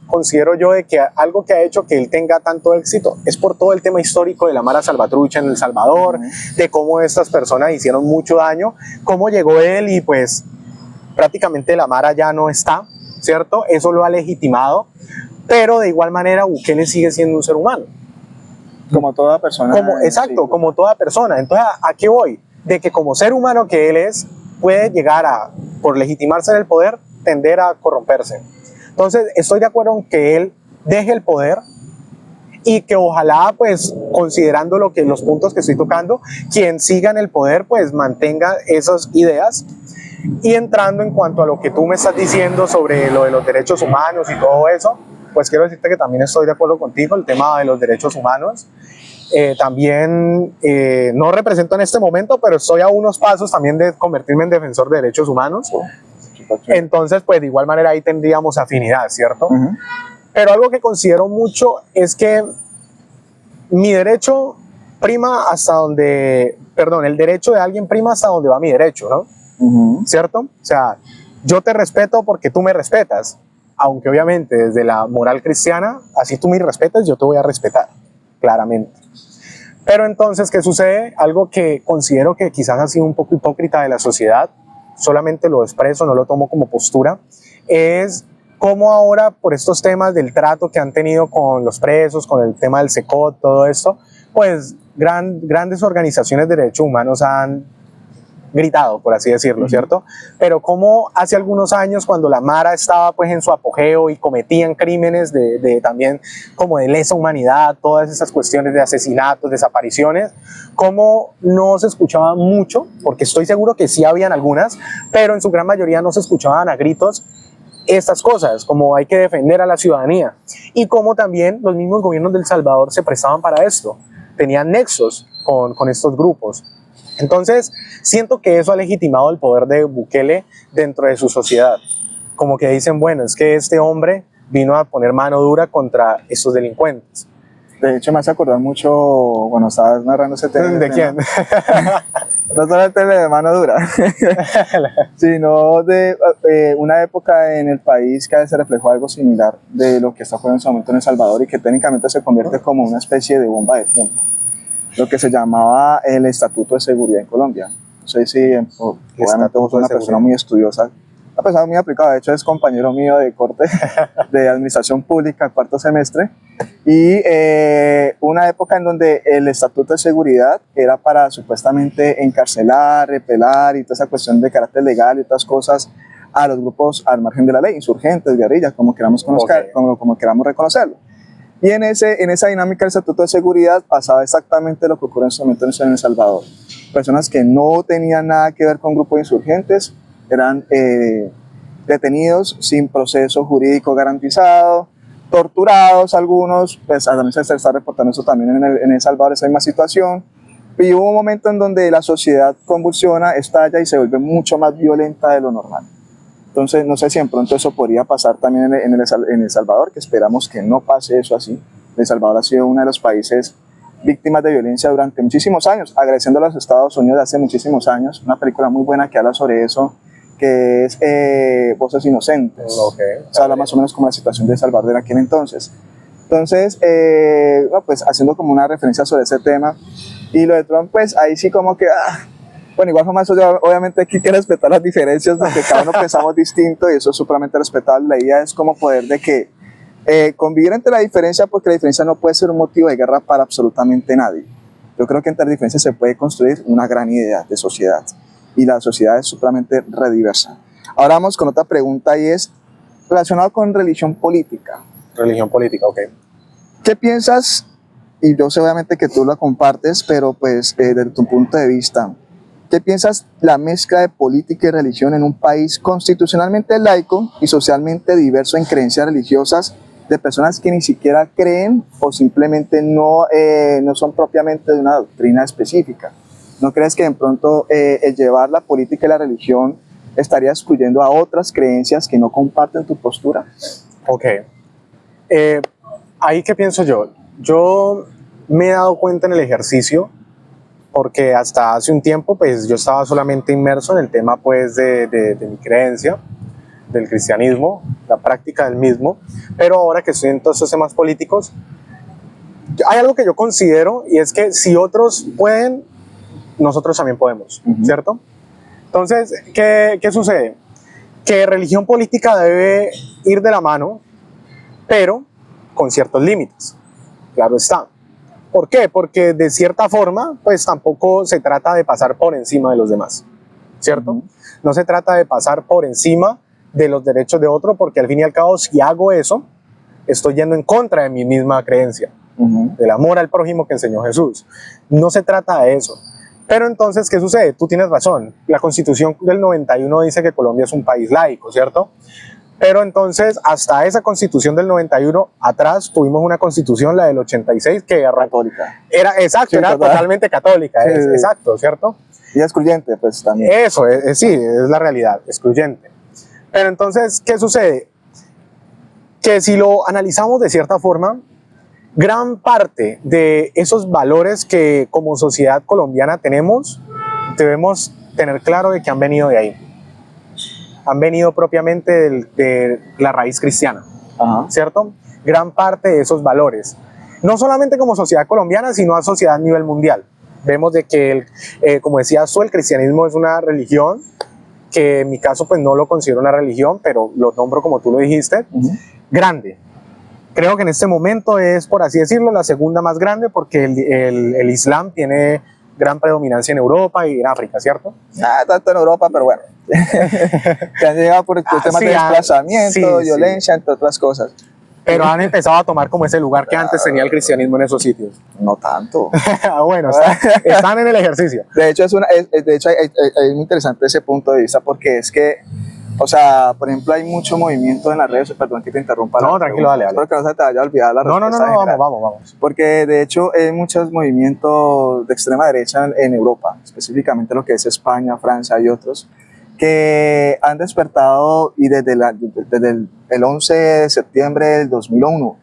considero yo de que algo que ha hecho que él tenga tanto éxito es por todo el tema histórico de la Mara Salvatrucha en El Salvador, de cómo estas personas hicieron mucho daño, cómo llegó él y pues prácticamente la Mara ya no está, ¿cierto? Eso lo ha legitimado, pero de igual manera Bukele sigue siendo un ser humano. Como toda persona. Exacto, sí. Como toda persona. Entonces, ¿a qué voy? De que como ser humano que él es, puede llegar a, por legitimarse en el poder, tender a corromperse. Entonces, estoy de acuerdo en que él deje el poder y que ojalá, pues, considerando los puntos que estoy tocando, quien siga en el poder, pues, mantenga esas ideas. Y entrando en cuanto a lo que tú me estás diciendo sobre lo de los derechos humanos y todo eso, pues quiero decirte que también estoy de acuerdo contigo, el tema de los derechos humanos. También no represento en este momento, pero estoy a unos pasos también de convertirme en defensor de derechos humanos. Entonces, pues de igual manera ahí tendríamos afinidad, ¿cierto? Pero algo que considero mucho es que mi derecho prima hasta donde, el derecho de alguien prima hasta donde va mi derecho, ¿no? ¿Cierto? O sea, yo te respeto porque tú me respetas, aunque obviamente desde la moral cristiana, así tú me respetas, yo te voy a respetar, claramente. Pero entonces, ¿qué sucede? Algo que considero que quizás ha sido un poco hipócrita de la sociedad, solamente lo expreso, no lo tomo como postura, es cómo ahora por estos temas del trato que han tenido con los presos, con el tema del SECOT, todo esto, pues grandes organizaciones de derechos humanos han gritado, por así decirlo, ¿cierto? Pero como hace algunos años, cuando la Mara estaba pues en su apogeo y cometían crímenes también como de lesa humanidad, todas esas cuestiones de asesinatos, desapariciones, como no se escuchaba mucho, porque estoy seguro que sí habían algunas, pero en su gran mayoría no se escuchaban a gritos estas cosas, como hay que defender a la ciudadanía, y como también los mismos gobiernos de El Salvador se prestaban para esto, tenían nexos con estos grupos. Entonces, siento que eso ha legitimado el poder de Bukele dentro de su sociedad. Como que dicen, bueno, es que este hombre vino a poner mano dura contra estos delincuentes. De hecho, me hace acordar mucho cuando estabas narrando ese tema. ¿De quién? No solamente de mano dura, sino de una época en el país que se reflejó algo similar de lo que está ocurriendo en ese momento en El Salvador y que técnicamente se convierte como una especie de bomba de tiempo. Lo que se llamaba el Estatuto de Seguridad en Colombia. No sé si, obviamente, vos sos una persona muy estudiosa, una persona muy aplicada, de hecho es compañero mío de corte de Administración Pública, cuarto semestre, y una época en donde el Estatuto de Seguridad era para supuestamente encarcelar, repelar y toda esa cuestión de carácter legal y otras cosas a los grupos al margen de la ley, insurgentes, guerrillas, como queramos conocer, como queramos reconocerlo. Y en esa dinámica del Estatuto de Seguridad pasaba exactamente lo que ocurre en este momento en El Salvador. Personas que no tenían nada que ver con grupos de insurgentes eran detenidos sin proceso jurídico garantizado, torturados algunos, pues también se está reportando eso también en El Salvador, esa misma situación. Y hubo un momento en donde la sociedad convulsiona, estalla y se vuelve mucho más violenta de lo normal. Entonces, no sé si en pronto eso podría pasar también en El Salvador, que esperamos que no pase eso así. El Salvador ha sido uno de los países víctimas de violencia durante muchísimos años, agradeciendo a los Estados Unidos de hace muchísimos años. Una película muy buena que habla sobre eso, que es Voces Inocentes. O sea, habla más o menos como la situación de El Salvador de aquel entonces. Entonces, pues haciendo como una referencia sobre ese tema. Y lo de Trump, pues ahí sí como que... Bueno, igual forma, eso ya, obviamente aquí hay que respetar las diferencias, porque cada uno pensamos distinto y eso es supremamente respetable. La idea es como poder de que convivir entre la diferencia, porque la diferencia no puede ser un motivo de guerra para absolutamente nadie. Yo creo que entre las diferencias se puede construir una gran idea de sociedad y la sociedad es supremamente rediversa. Ahora vamos con otra pregunta y es relacionado con religión política. Religión política, ok. ¿Qué piensas? Y yo sé obviamente que tú la compartes, pero pues desde tu punto de vista, ¿qué piensas la mezcla de política y religión en un país constitucionalmente laico y socialmente diverso en creencias religiosas de personas que ni siquiera creen o simplemente no son propiamente de una doctrina específica? ¿No crees que de pronto el llevar la política y la religión estaría excluyendo a otras creencias que no comparten tu postura? Ok. Ahí qué pienso yo. Yo me he dado cuenta en el ejercicio, porque hasta hace un tiempo pues yo estaba solamente inmerso en el tema pues de mi creencia, del cristianismo, la práctica del mismo, pero ahora que estoy en todos estos temas políticos, hay algo que yo considero y es que si otros pueden, nosotros también podemos, ¿cierto? Entonces, ¿qué sucede? Que religión política debe ir de la mano, pero con ciertos límites, claro está. ¿Por qué? Porque de cierta forma, pues tampoco se trata de pasar por encima de los demás, ¿cierto? No se trata de pasar por encima de los derechos de otro, porque al fin y al cabo, si hago eso, estoy yendo en contra de mi misma creencia, del amor al prójimo que enseñó Jesús. No se trata de eso. Pero entonces, ¿qué sucede? Tú tienes razón. La Constitución del 91 dice que Colombia es un país laico, ¿cierto? Pero entonces, hasta esa Constitución del 91, atrás tuvimos una Constitución, la del 86, que era Católica. Era, exacto, Sí, era total. totalmente católica, Sí. exacto, ¿cierto? Y excluyente, pues también. Eso, sí, es la realidad, excluyente. Pero entonces, ¿qué sucede? Que si lo analizamos de cierta forma, gran parte de esos valores que como sociedad colombiana tenemos, debemos tener claro de que han venido de ahí. Han venido propiamente de la raíz cristiana, ¿cierto? Gran parte de esos valores. No solamente como sociedad colombiana, sino a sociedad a nivel mundial. Vemos de que, como decías tú, el cristianismo es una religión que en mi caso pues no lo considero una religión, pero lo nombro como tú lo dijiste, grande. Creo que en este momento es, por así decirlo, la segunda más grande, porque el Islam tiene gran predominancia en Europa y en África, ¿cierto? Nada tanto en Europa, pero bueno. Que han llegado por temas de desplazamiento, violencia, entre otras cosas. Pero han empezado a tomar como ese lugar que antes tenía el cristianismo en esos sitios. No tanto. Bueno, están en el ejercicio. De hecho, es muy interesante ese punto de vista, porque es que, o sea, por ejemplo, hay mucho movimiento en las redes. Perdón que te interrumpa. No, tranquilo, dale. Espero que no se te vaya a olvidar la respuesta. No, vamos. Porque de hecho hay muchos movimientos de extrema derecha en Europa, específicamente lo que es España, Francia y otros, que han despertado y desde el 11 de septiembre del 2001,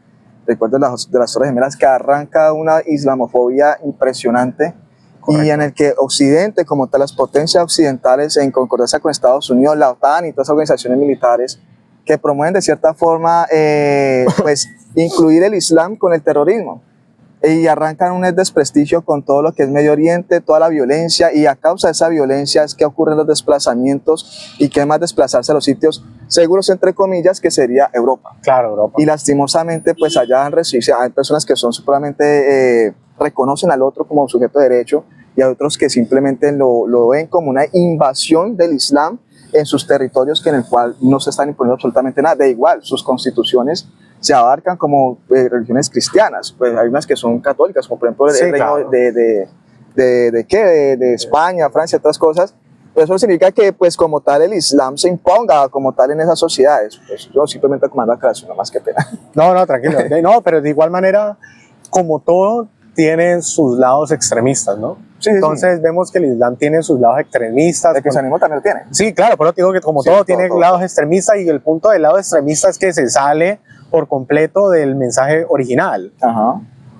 recuerdo de las Torres Gemelas, que arranca una islamofobia impresionante. Correcto. Y en el que Occidente, como tal, las potencias occidentales, en concordancia con Estados Unidos, la OTAN y todas las organizaciones militares, que promueven de cierta forma pues, incluir el Islam con el terrorismo. Y arrancan un desprestigio con todo lo que es Medio Oriente, toda la violencia, y a causa de esa violencia es que ocurren los desplazamientos y que más desplazarse a los sitios seguros, entre comillas, que sería Europa. Claro, Europa. Y lastimosamente, pues allá hay personas que son supremamente, reconocen al otro como sujeto de derecho, y hay otros que simplemente lo ven como una invasión del Islam en sus territorios, que en el cual no se están imponiendo absolutamente nada. De igual, sus constituciones se abarcan como religiones cristianas, pues hay unas que son católicas, como por ejemplo el reino claro. de España, Francia, otras cosas. Pero eso significa que pues como tal el Islam se imponga como tal en esas sociedades. Pues yo simplemente comando aclaración, no más que pena. No, tranquilo. No, pero de igual manera, como todo, tiene sus lados extremistas, ¿no? Sí, entonces vemos que el Islam tiene sus lados extremistas. El cristianismo también lo tiene. Sí, claro, pero te digo que como todo tiene lados extremistas, y el punto del lado extremista es que se sale por completo del mensaje original.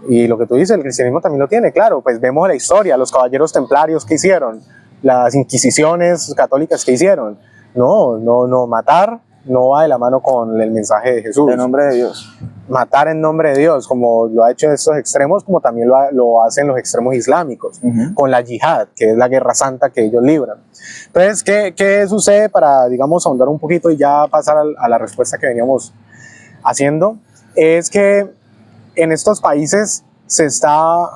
Y lo que tú dices, el cristianismo también lo tiene, claro, pues vemos la historia, los caballeros templarios que hicieron, las inquisiciones católicas que hicieron, no, matar no va de la mano con el mensaje de Jesús. En nombre de Dios. Matar en nombre de Dios, como lo ha hecho estos extremos, como también lo hacen los extremos islámicos, con la yihad, que es la guerra santa que ellos libran. Entonces, ¿qué sucede para, digamos, ahondar un poquito y ya pasar a la respuesta que veníamos haciendo? Es que en estos países se está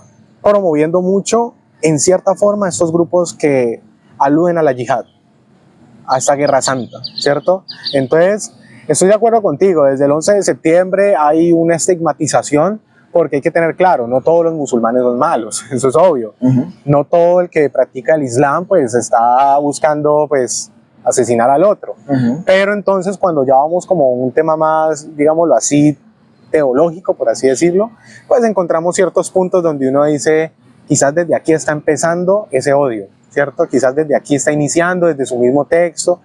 promoviendo mucho, en cierta forma, estos grupos que aluden a la yihad, a esta guerra santa, ¿cierto? Entonces, estoy de acuerdo contigo, desde el 11 de septiembre hay una estigmatización, porque hay que tener claro, no todos los musulmanes son malos, eso es obvio. No todo el que practica el Islam pues está buscando pues asesinar al otro. Pero entonces cuando ya vamos como un tema más, digámoslo así, teológico, por así decirlo, pues encontramos ciertos puntos donde uno dice, quizás desde aquí está empezando ese odio, ¿cierto? Quizás desde aquí está iniciando, desde su mismo texto,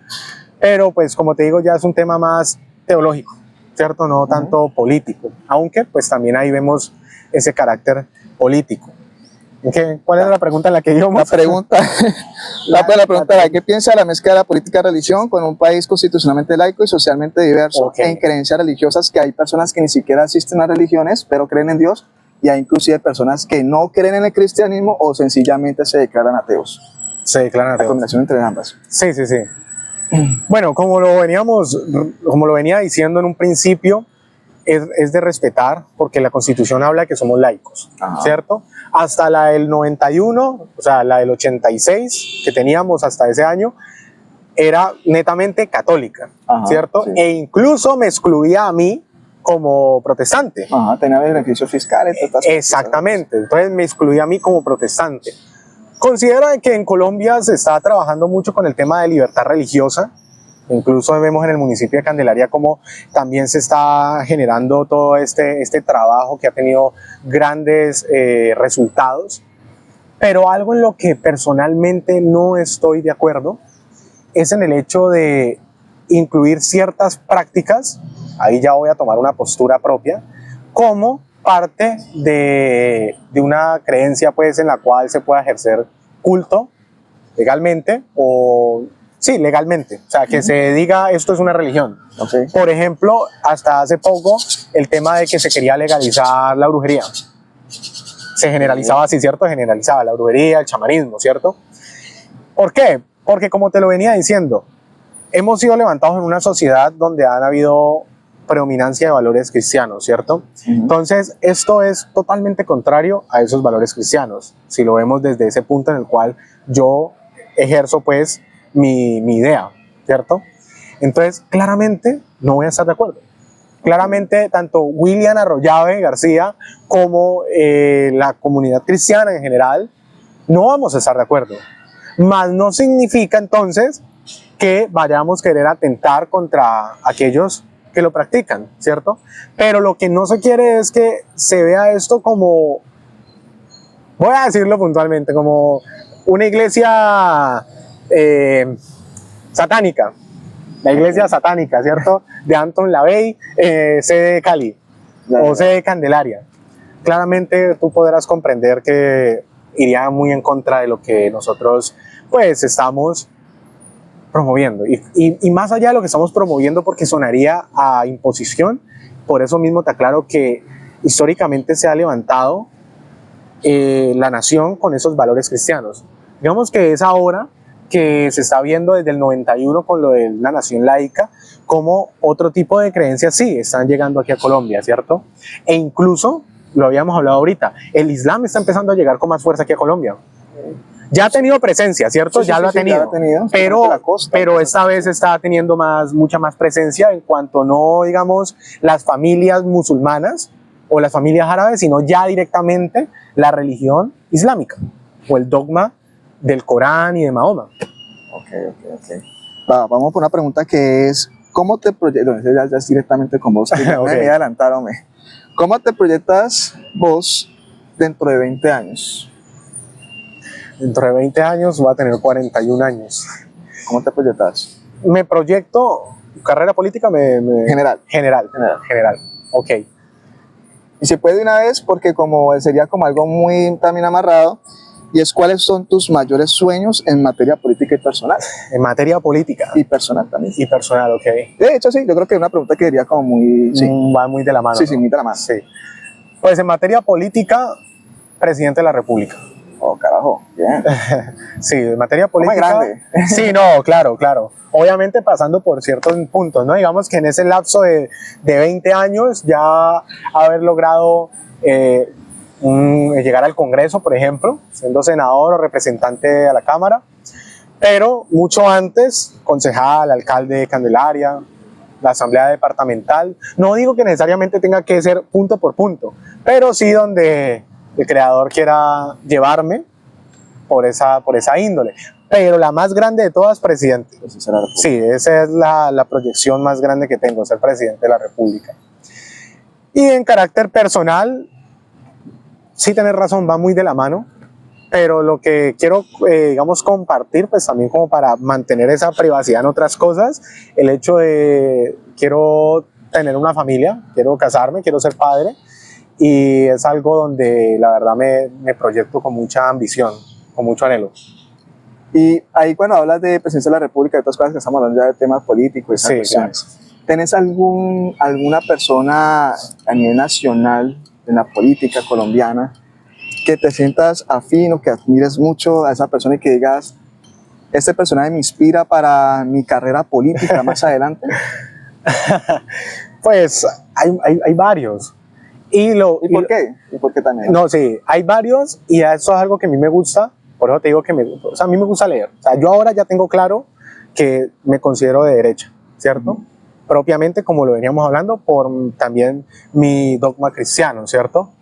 pero pues como te digo, ya es un tema más teológico, ¿cierto? No tanto político, aunque pues también ahí vemos ese carácter político. ¿Cuál es la pregunta en la que íbamos? La pregunta era, ¿qué piensa la mezcla de la política y religión con un país constitucionalmente laico y socialmente diverso en creencias religiosas, que hay personas que ni siquiera asisten a religiones, pero creen en Dios, y hay inclusive personas que no creen en el cristianismo o sencillamente se declaran ateos? Se declaran ateos. La combinación entre ambas. Sí, sí, sí. Bueno, como lo venía diciendo en un principio, es de respetar, porque la Constitución habla que somos laicos, ¿cierto? Hasta la del 91, o sea, la del 86 que teníamos hasta ese año, era netamente católica, ¿cierto? Sí. E incluso me excluía a mí como protestante. Tenía beneficios fiscales. Exactamente, entonces me excluía a mí como protestante. Considero que en Colombia se está trabajando mucho con el tema de libertad religiosa. Incluso vemos en el municipio de Candelaria cómo también se está generando todo este trabajo que ha tenido grandes resultados. Pero algo en lo que personalmente no estoy de acuerdo es en el hecho de incluir ciertas prácticas, ahí ya voy a tomar una postura propia, como parte de una creencia pues, en la cual se pueda ejercer culto legalmente o... Sí, legalmente, o sea, que se diga esto es una religión. Por ejemplo, hasta hace poco el tema de que se quería legalizar la brujería. Se generalizaba así, ¿cierto? Se generalizaba la brujería, el chamanismo, ¿cierto? ¿Por qué? Porque como te lo venía diciendo, hemos sido levantados en una sociedad donde han habido predominancia de valores cristianos, ¿cierto? Entonces, esto es totalmente contrario a esos valores cristianos, si lo vemos desde ese punto en el cual yo ejerzo, pues, mi idea, ¿cierto? Entonces, claramente no voy a estar de acuerdo. Claramente, tanto William Arroyave García como la comunidad cristiana en general no vamos a estar de acuerdo. Mas no significa entonces que vayamos a querer atentar contra aquellos que lo practican, ¿cierto? Pero lo que no se quiere es que se vea esto como, voy a decirlo puntualmente, como una iglesia satánica, la iglesia satánica, ¿cierto? De Anton LaVey, sede de Cali o sede de Candelaria. Claramente tú podrás comprender que iría muy en contra de lo que nosotros pues estamos promoviendo y más allá de lo que estamos promoviendo, porque sonaría a imposición. Por eso mismo te aclaro que históricamente se ha levantado la nación con esos valores cristianos. Digamos que es ahora que se está viendo desde el 91 con lo de la nación laica, como otro tipo de creencias sí están llegando aquí a Colombia, ¿cierto? E incluso, lo habíamos hablado ahorita, el Islam está empezando a llegar con más fuerza aquí a Colombia. Ya ha tenido presencia, ¿cierto? Sí, ya lo ha tenido, pero esta vez está teniendo mucha más presencia en cuanto no, digamos, las familias musulmanas o las familias árabes, sino ya directamente la religión islámica o el dogma del Corán y de Mahoma. Ok. Vamos por una pregunta que es, ¿cómo te proyectas? Ya es directamente con vos, que me adelantaron. ¿Cómo te proyectas vos dentro de 20 años? Dentro de 20 años voy a tener 41 años. ¿Cómo te proyectas? Me proyecto, carrera política General. Ok. Y se puede de una vez, porque como sería como algo muy también amarrado, y es cuáles son tus mayores sueños en materia política y personal. En materia política Y personal también. y personal, ok. De hecho, sí, yo creo que es una pregunta que diría como muy... Sí, Va muy de la mano. sí, ¿no? sí, muy de la mano. Sí. Pues en materia política, presidente de la República. Oh, carajo, bien. Sí, en materia Como es política. grande. Sí, no, claro, claro. Obviamente pasando por ciertos puntos, ¿no? Digamos que en ese lapso de 20 años ya haber logrado llegar al Congreso, por ejemplo, siendo senador o representante a la Cámara, pero mucho antes, concejal, alcalde de Candelaria, la asamblea departamental. No digo que necesariamente tenga que ser punto por punto, pero sí donde el creador quiera llevarme por esa índole. Pero la más grande de todas, presidente. Pues esa era la Sí, esa es la proyección más grande que tengo, ser presidente de la República. Y en carácter personal, sí tenés razón, va muy de la mano, pero lo que quiero, digamos, compartir, pues también como para mantener esa privacidad en otras cosas, el hecho de quiero tener una familia, quiero casarme, quiero ser padre, y es algo donde la verdad me proyecto con mucha ambición, con mucho anhelo. Y ahí cuando hablas de presidencia de la República, de otras cosas que estamos hablando ya de temas políticos y esas Sí, cuestiones, ¿tenés alguna persona a nivel nacional en la política colombiana que te sientas afín o que admires mucho a esa persona y que digas, este personaje me inspira para mi carrera política más adelante? Pues hay varios. ¿Y por qué? ¿Y por qué también? No, sí, hay varios y eso es algo que a mí me gusta, por eso te digo que o sea, a mí me gusta leer. O sea, yo ahora ya tengo claro que me considero de derecha, ¿cierto? Propiamente, como lo veníamos hablando, por también mi dogma cristiano, ¿cierto?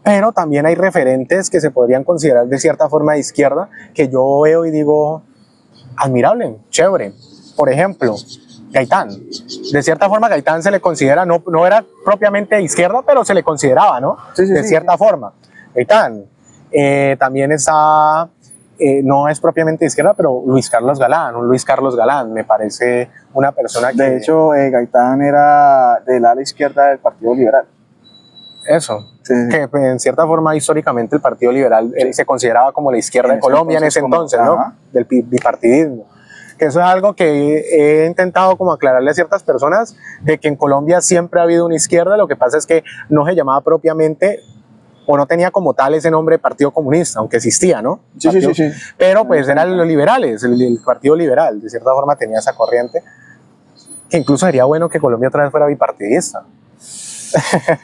Pero también hay referentes que se podrían considerar de cierta forma de izquierda que yo veo y digo, admirable, chévere. Por ejemplo, Gaitán. De cierta forma, Gaitán se le considera, no era propiamente de izquierda, pero se le consideraba, ¿no? Sí, de cierta forma. Gaitán. También está, no es propiamente de izquierda, pero Luis Carlos Galán, me parece una persona que... De hecho, Gaitán era del ala izquierda del Partido Liberal. Eso, Sí. que en cierta forma históricamente el Partido Liberal se consideraba como la izquierda de Colombia en ese entonces, ¿no? Del bipartidismo. Que eso es algo que he intentado como aclararle a ciertas personas, de que en Colombia siempre ha habido una izquierda, lo que pasa es que no se llamaba propiamente o no tenía como tal ese nombre de Partido Comunista, aunque existía, ¿no? Sí. Pero pues eran los liberales, el Partido Liberal, de cierta forma tenía esa corriente, que incluso sería bueno que Colombia otra vez fuera bipartidista.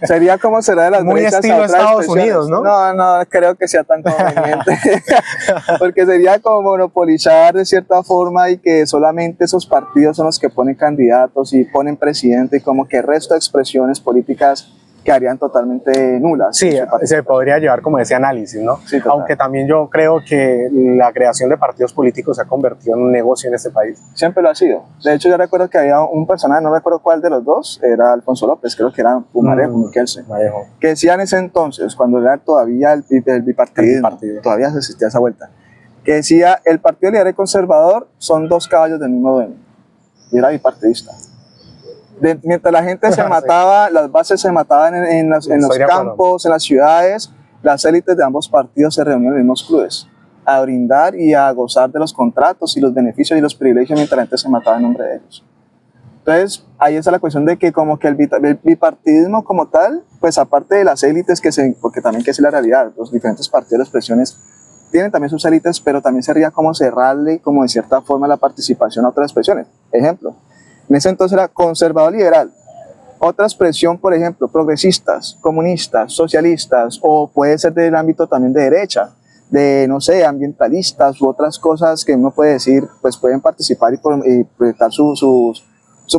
Sería como será de las muy brechas estilo a otras Estados expresiones. Unidos, ¿no? No creo que sea tan conveniente. Porque sería como monopolizar de cierta forma y que solamente esos partidos son los que ponen candidatos y ponen presidente y como que el resto de expresiones políticas quedarían totalmente nulas. Sí, se podría llevar como ese análisis, ¿no? Sí, total. Aunque también yo creo que la creación de partidos políticos se ha convertido en un negocio en este país. Siempre lo ha sido. De hecho, yo recuerdo que había un personaje, no recuerdo cuál de los dos, era Alfonso López, creo que era Pumarejo, Miquelsen, que decía en ese entonces, cuando era todavía el bipartidismo, todavía se existía esa vuelta, que decía, el Partido Liberal y Conservador son dos caballos del mismo dueño, y era bipartidista. Mientras la gente se mataba, las bases se mataban en los campos, en las ciudades, las élites de ambos partidos se reunían en los mismos clubes a brindar y a gozar de los contratos y los beneficios y los privilegios mientras la gente se mataba en nombre de ellos. Entonces, ahí está la cuestión de que como que el bipartidismo como tal, pues aparte de las élites, porque también que es la realidad, los diferentes partidos de expresiones tienen también sus élites, pero también sería como cerrarle como de cierta forma la participación a otras expresiones. Ejemplo, en ese entonces era conservador liberal. Otra expresión, por ejemplo, progresistas, comunistas, socialistas, o puede ser del ámbito también de derecha, de, no sé, ambientalistas u otras cosas que uno puede decir, pues pueden participar y proyectar su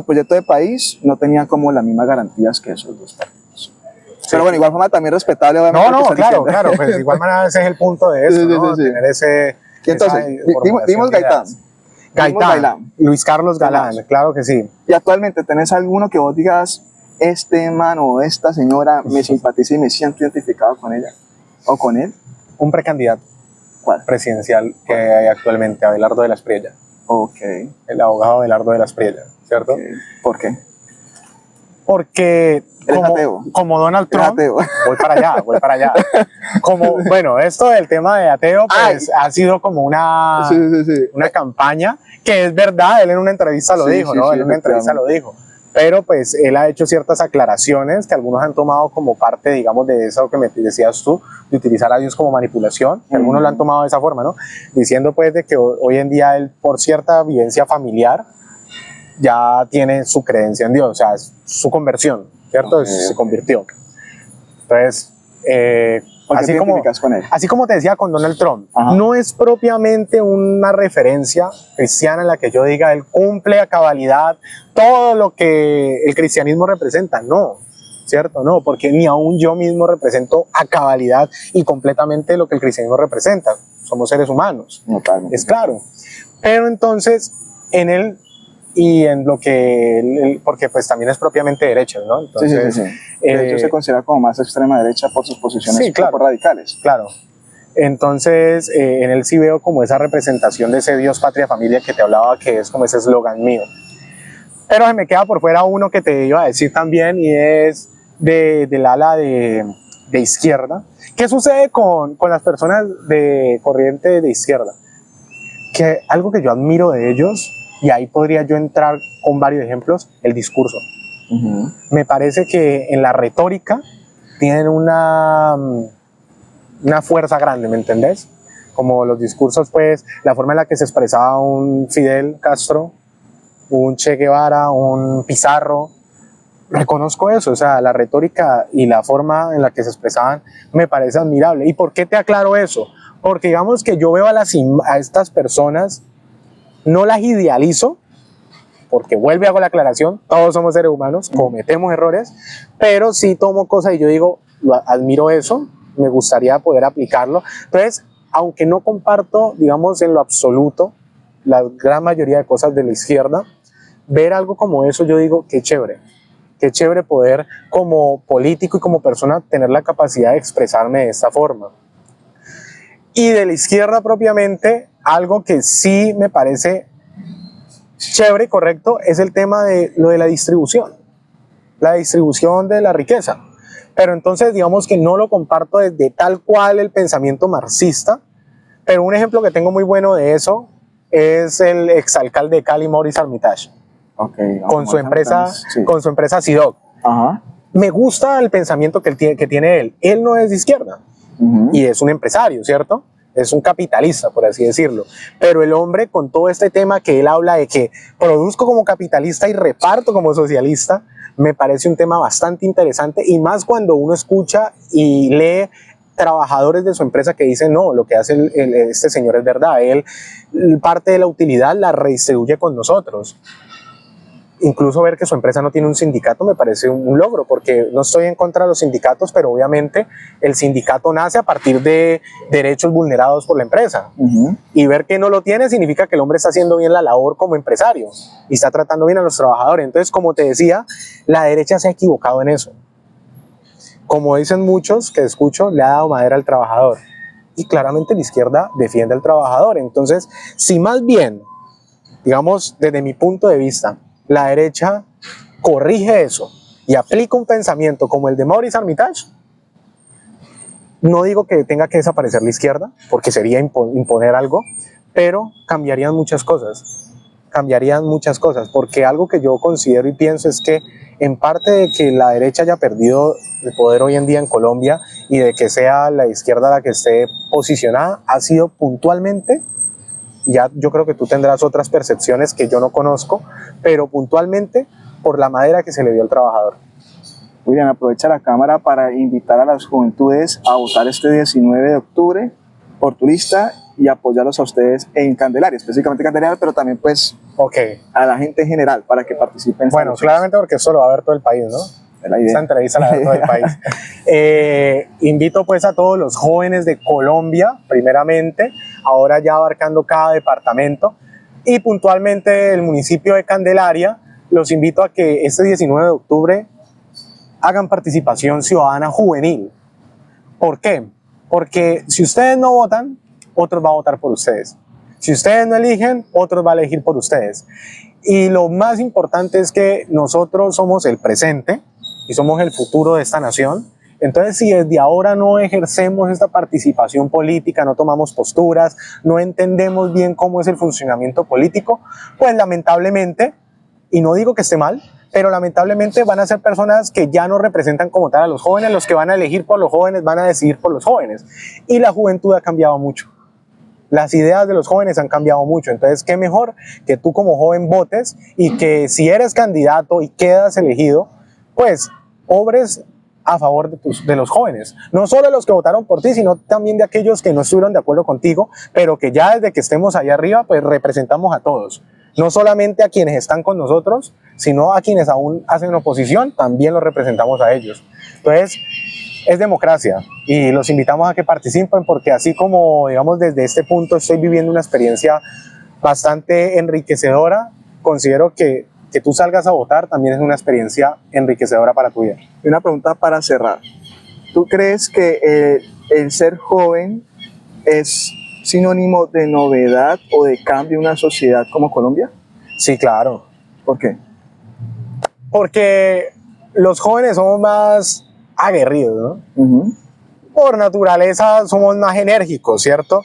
proyecto de país, no tenía como las mismas garantías que esos dos partidos. Sí. Pero bueno, igual forma también respetable. No, claro, pues de igual manera ese es el punto de eso, ¿no? Sí. Tener ese... Y entonces, dimos Gaitán. Gaitán, Luis Carlos Galán, claro que sí. Y actualmente, ¿tenés alguno que vos digas, este man o esta señora me simpatiza y me siento identificado con ella o con él? Un precandidato. ¿Cuál? Presidencial que hay actualmente, Abelardo de la Espriella. Ok. El abogado Abelardo de la Espriella, ¿cierto? Okay. ¿Por qué? porque Él es ateo. como Donald Él es Trump, ateo. voy para allá. Bueno, esto del tema de ateo pues, ha sido como Sí, sí, sí. una campaña, que es verdad, él en una entrevista lo Sí, dijo, sí, ¿no? sí, Él en una entrevista lo efectivamente. dijo. Pero pues él ha hecho ciertas aclaraciones que algunos han tomado como parte, digamos, de eso que me decías tú, de utilizar a Dios como manipulación, que algunos lo han tomado de esa forma, ¿no? Diciendo pues de que hoy en día él, por cierta vivencia familiar, ya tiene su creencia en Dios, o sea, es su conversión, ¿cierto? Se convirtió. Entonces, ¿Por qué así te como, identificas con él? así como te decía con Donald Trump, Ajá. no es propiamente una referencia cristiana en la que yo diga él cumple a cabalidad todo lo que el cristianismo representa, no, ¿cierto? No, porque ni aún yo mismo represento a cabalidad y completamente lo que el cristianismo representa. Somos seres humanos, Totalmente. es claro. Pero entonces, en él y en lo que, porque pues también es propiamente derecha, ¿no? Entonces, Sí. De hecho, se considera como más extrema derecha por sus posiciones sí, claro. poco radicales. Claro. Entonces, en él sí veo como esa representación de ese Dios, patria, familia que te hablaba, que es como ese eslogan mío. Pero se me queda por fuera uno que te iba a decir también, y es del ala de izquierda. ¿Qué sucede con las personas de corriente de izquierda? Que algo que yo admiro de ellos, y ahí podría yo entrar con varios ejemplos, el discurso. Me parece que en la retórica tienen una fuerza grande, ¿me entendés? Como los discursos, pues, la forma en la que se expresaba un Fidel Castro, un Che Guevara, un Pizarro, reconozco eso, o sea, la retórica y la forma en la que se expresaban me parece admirable. ¿Y por qué te aclaro eso? Porque digamos que yo veo a estas personas, no las idealizo, porque hago la aclaración, todos somos seres humanos, cometemos errores, pero sí tomo cosas y yo digo, admiro eso, me gustaría poder aplicarlo. Entonces, aunque no comparto, digamos, en lo absoluto la gran mayoría de cosas de la izquierda, ver algo como eso, yo digo, qué chévere poder como político y como persona tener la capacidad de expresarme de esta forma. Y de la izquierda propiamente, algo que sí me parece chévere y correcto es el tema de lo de la distribución de la riqueza. Pero entonces digamos que no lo comparto desde tal cual el pensamiento marxista, pero un ejemplo que tengo muy bueno de eso es el exalcalde de Cali, Maurice Armitage, con su empresa Sidoc. Ajá. Me gusta el pensamiento que tiene él. Él no es de izquierda y es un empresario, ¿cierto? Es un capitalista, por así decirlo. Pero el hombre, con todo este tema que él habla de que produzco como capitalista y reparto como socialista, me parece un tema bastante interesante, y más cuando uno escucha y lee trabajadores de su empresa que dicen, no, lo que hace este señor es verdad, él parte de la utilidad la redistribuye con nosotros. Incluso ver que su empresa no tiene un sindicato me parece un logro, porque no estoy en contra de los sindicatos, pero obviamente el sindicato nace a partir de derechos vulnerados por la empresa. Y ver que no lo tiene significa que el hombre está haciendo bien la labor como empresario y está tratando bien a los trabajadores. Entonces, como te decía, la derecha se ha equivocado en eso. Como dicen muchos que escucho, le ha dado madera al trabajador. Y claramente la izquierda defiende al trabajador. Entonces, si más bien, digamos, desde mi punto de vista, la derecha corrige eso y aplica un pensamiento como el de Maurice Armitage, no digo que tenga que desaparecer la izquierda, porque sería imponer algo, pero cambiarían muchas cosas, porque algo que yo considero y pienso es que en parte de que la derecha haya perdido el poder hoy en día en Colombia y de que sea la izquierda la que esté posicionada, ha sido puntualmente, ya yo creo que tú tendrás otras percepciones que yo no conozco, pero puntualmente por la madera que se le dio al trabajador. William, aprovecha la cámara para invitar a las juventudes a votar este 19 de octubre por tu lista y apoyarlos a ustedes en Candelaria, específicamente Candelaria, pero también pues a la gente en general para que participen. Bueno, claramente porque eso lo va a ver todo el país, ¿no? Esta entrevista la va a ver todo el país. Invito pues a todos los jóvenes de Colombia, primeramente, ahora ya abarcando cada departamento, y puntualmente el municipio de Candelaria, los invito a que este 19 de octubre hagan participación ciudadana juvenil. ¿Por qué? Porque si ustedes no votan, otros van a votar por ustedes. Si ustedes no eligen, otros van a elegir por ustedes. Y lo más importante es que nosotros somos el presente y somos el futuro de esta nación. Entonces, si desde ahora no ejercemos esta participación política, no tomamos posturas, no entendemos bien cómo es el funcionamiento político, pues lamentablemente, y no digo que esté mal, pero lamentablemente van a ser personas que ya no representan como tal a los jóvenes, los que van a elegir por los jóvenes van a decidir por los jóvenes. Y la juventud ha cambiado mucho. Las ideas de los jóvenes han cambiado mucho, entonces qué mejor que tú como joven votes y que si eres candidato y quedas elegido, pues obres a favor de los jóvenes, no solo de los que votaron por ti, sino también de aquellos que no estuvieron de acuerdo contigo, pero que ya desde que estemos allá arriba, pues representamos a todos, no solamente a quienes están con nosotros, sino a quienes aún hacen oposición, también los representamos a ellos. Entonces, es democracia y los invitamos a que participen porque así como, digamos, desde este punto estoy viviendo una experiencia bastante enriquecedora, considero que tú salgas a votar también es una experiencia enriquecedora para tu vida. Y una pregunta para cerrar. ¿Tú crees que el ser joven es sinónimo de novedad o de cambio en una sociedad como Colombia? Sí, claro. ¿Por qué? Porque los jóvenes somos más aguerridos, ¿no? Por naturaleza somos más enérgicos, ¿cierto?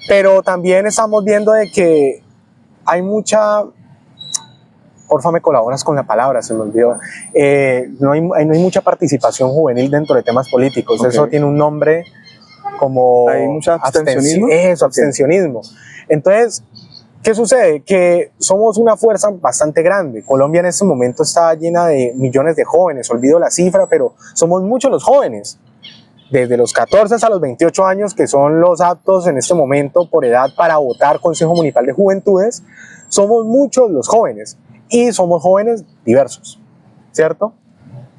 Pero también estamos viendo de que hay mucha... Porfa, me colaboras con la palabra, se me olvidó. No hay mucha participación juvenil dentro de temas políticos. Okay. Eso tiene un nombre como... ¿Hay mucho abstencionismo? Eso, abstencionismo. Entonces, ¿qué sucede? Que somos una fuerza bastante grande. Colombia en este momento está llena de millones de jóvenes. Olvido la cifra, pero somos muchos los jóvenes. Desde los 14 hasta los 28 años, que son los aptos en este momento por edad para votar Consejo Municipal de Juventudes, somos muchos los jóvenes. Y somos jóvenes diversos, ¿cierto?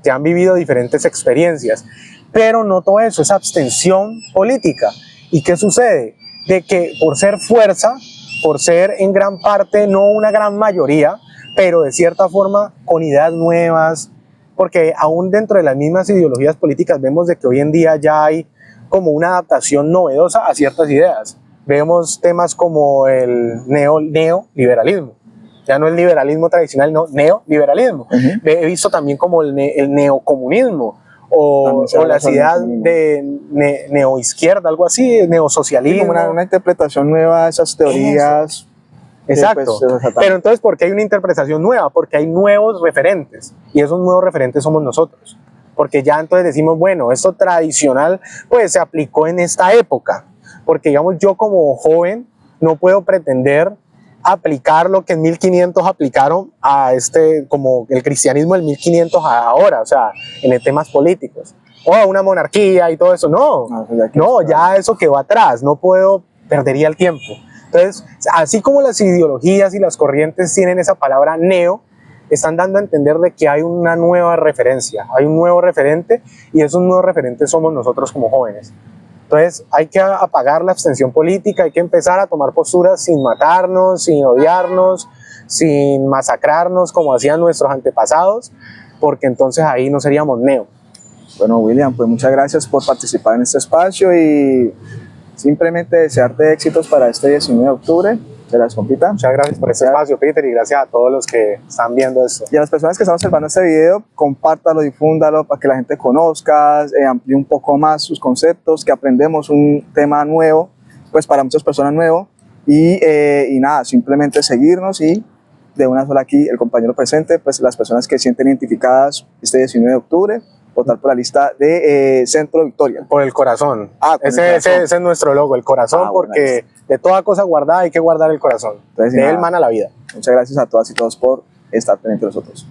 Que han vivido diferentes experiencias, pero no todo eso es abstención política. ¿Y qué sucede? De que por ser fuerza, por ser en gran parte, no una gran mayoría, pero de cierta forma con ideas nuevas, porque aún dentro de las mismas ideologías políticas vemos de que hoy en día ya hay como una adaptación novedosa a ciertas ideas. Vemos temas como el neoliberalismo. Ya no el liberalismo tradicional, no, neoliberalismo. He visto también como el neocomunismo o las ideas de neoizquierda, algo así, neosocialismo. Como una interpretación nueva de esas teorías. Exacto. Pero entonces, ¿por qué hay una interpretación nueva? Porque hay nuevos referentes y esos nuevos referentes somos nosotros. Porque ya entonces decimos, bueno, esto tradicional pues se aplicó en esta época. Porque digamos, yo como joven no puedo pretender aplicar lo que en 1500 aplicaron a como el cristianismo del 1500 a ahora, o sea, en temas políticos, o a una monarquía y todo eso, no, ya eso quedó atrás, no puedo, perdería el tiempo. Entonces, así como las ideologías y las corrientes tienen esa palabra neo, están dando a entender de que hay una nueva referencia, hay un nuevo referente y esos nuevos referentes somos nosotros como jóvenes. Entonces hay que apagar la abstención política, hay que empezar a tomar posturas sin matarnos, sin odiarnos, sin masacrarnos como hacían nuestros antepasados, porque entonces ahí no seríamos neo. Bueno, William, pues muchas gracias por participar en este espacio y simplemente desearte éxitos para este 19 de octubre. Gracias, compita. Muchas gracias por este espacio, Peter, y gracias a todos los que están viendo esto. Y a las personas que están observando este video, compártalo, difúndalo para que la gente conozca, amplíe un poco más sus conceptos, que aprendemos un tema nuevo, pues para muchas personas nuevo. Y nada, simplemente seguirnos y de una sola aquí, el compañero presente, pues las personas que sienten identificadas este 19 de octubre, votar por la lista de Centro Victoria. Por el corazón. Ese es nuestro logo, el corazón, porque de toda cosa guardada hay que guardar el corazón. Entonces, de él mana la vida. Muchas gracias a todas y todos por estar pendientes de nosotros.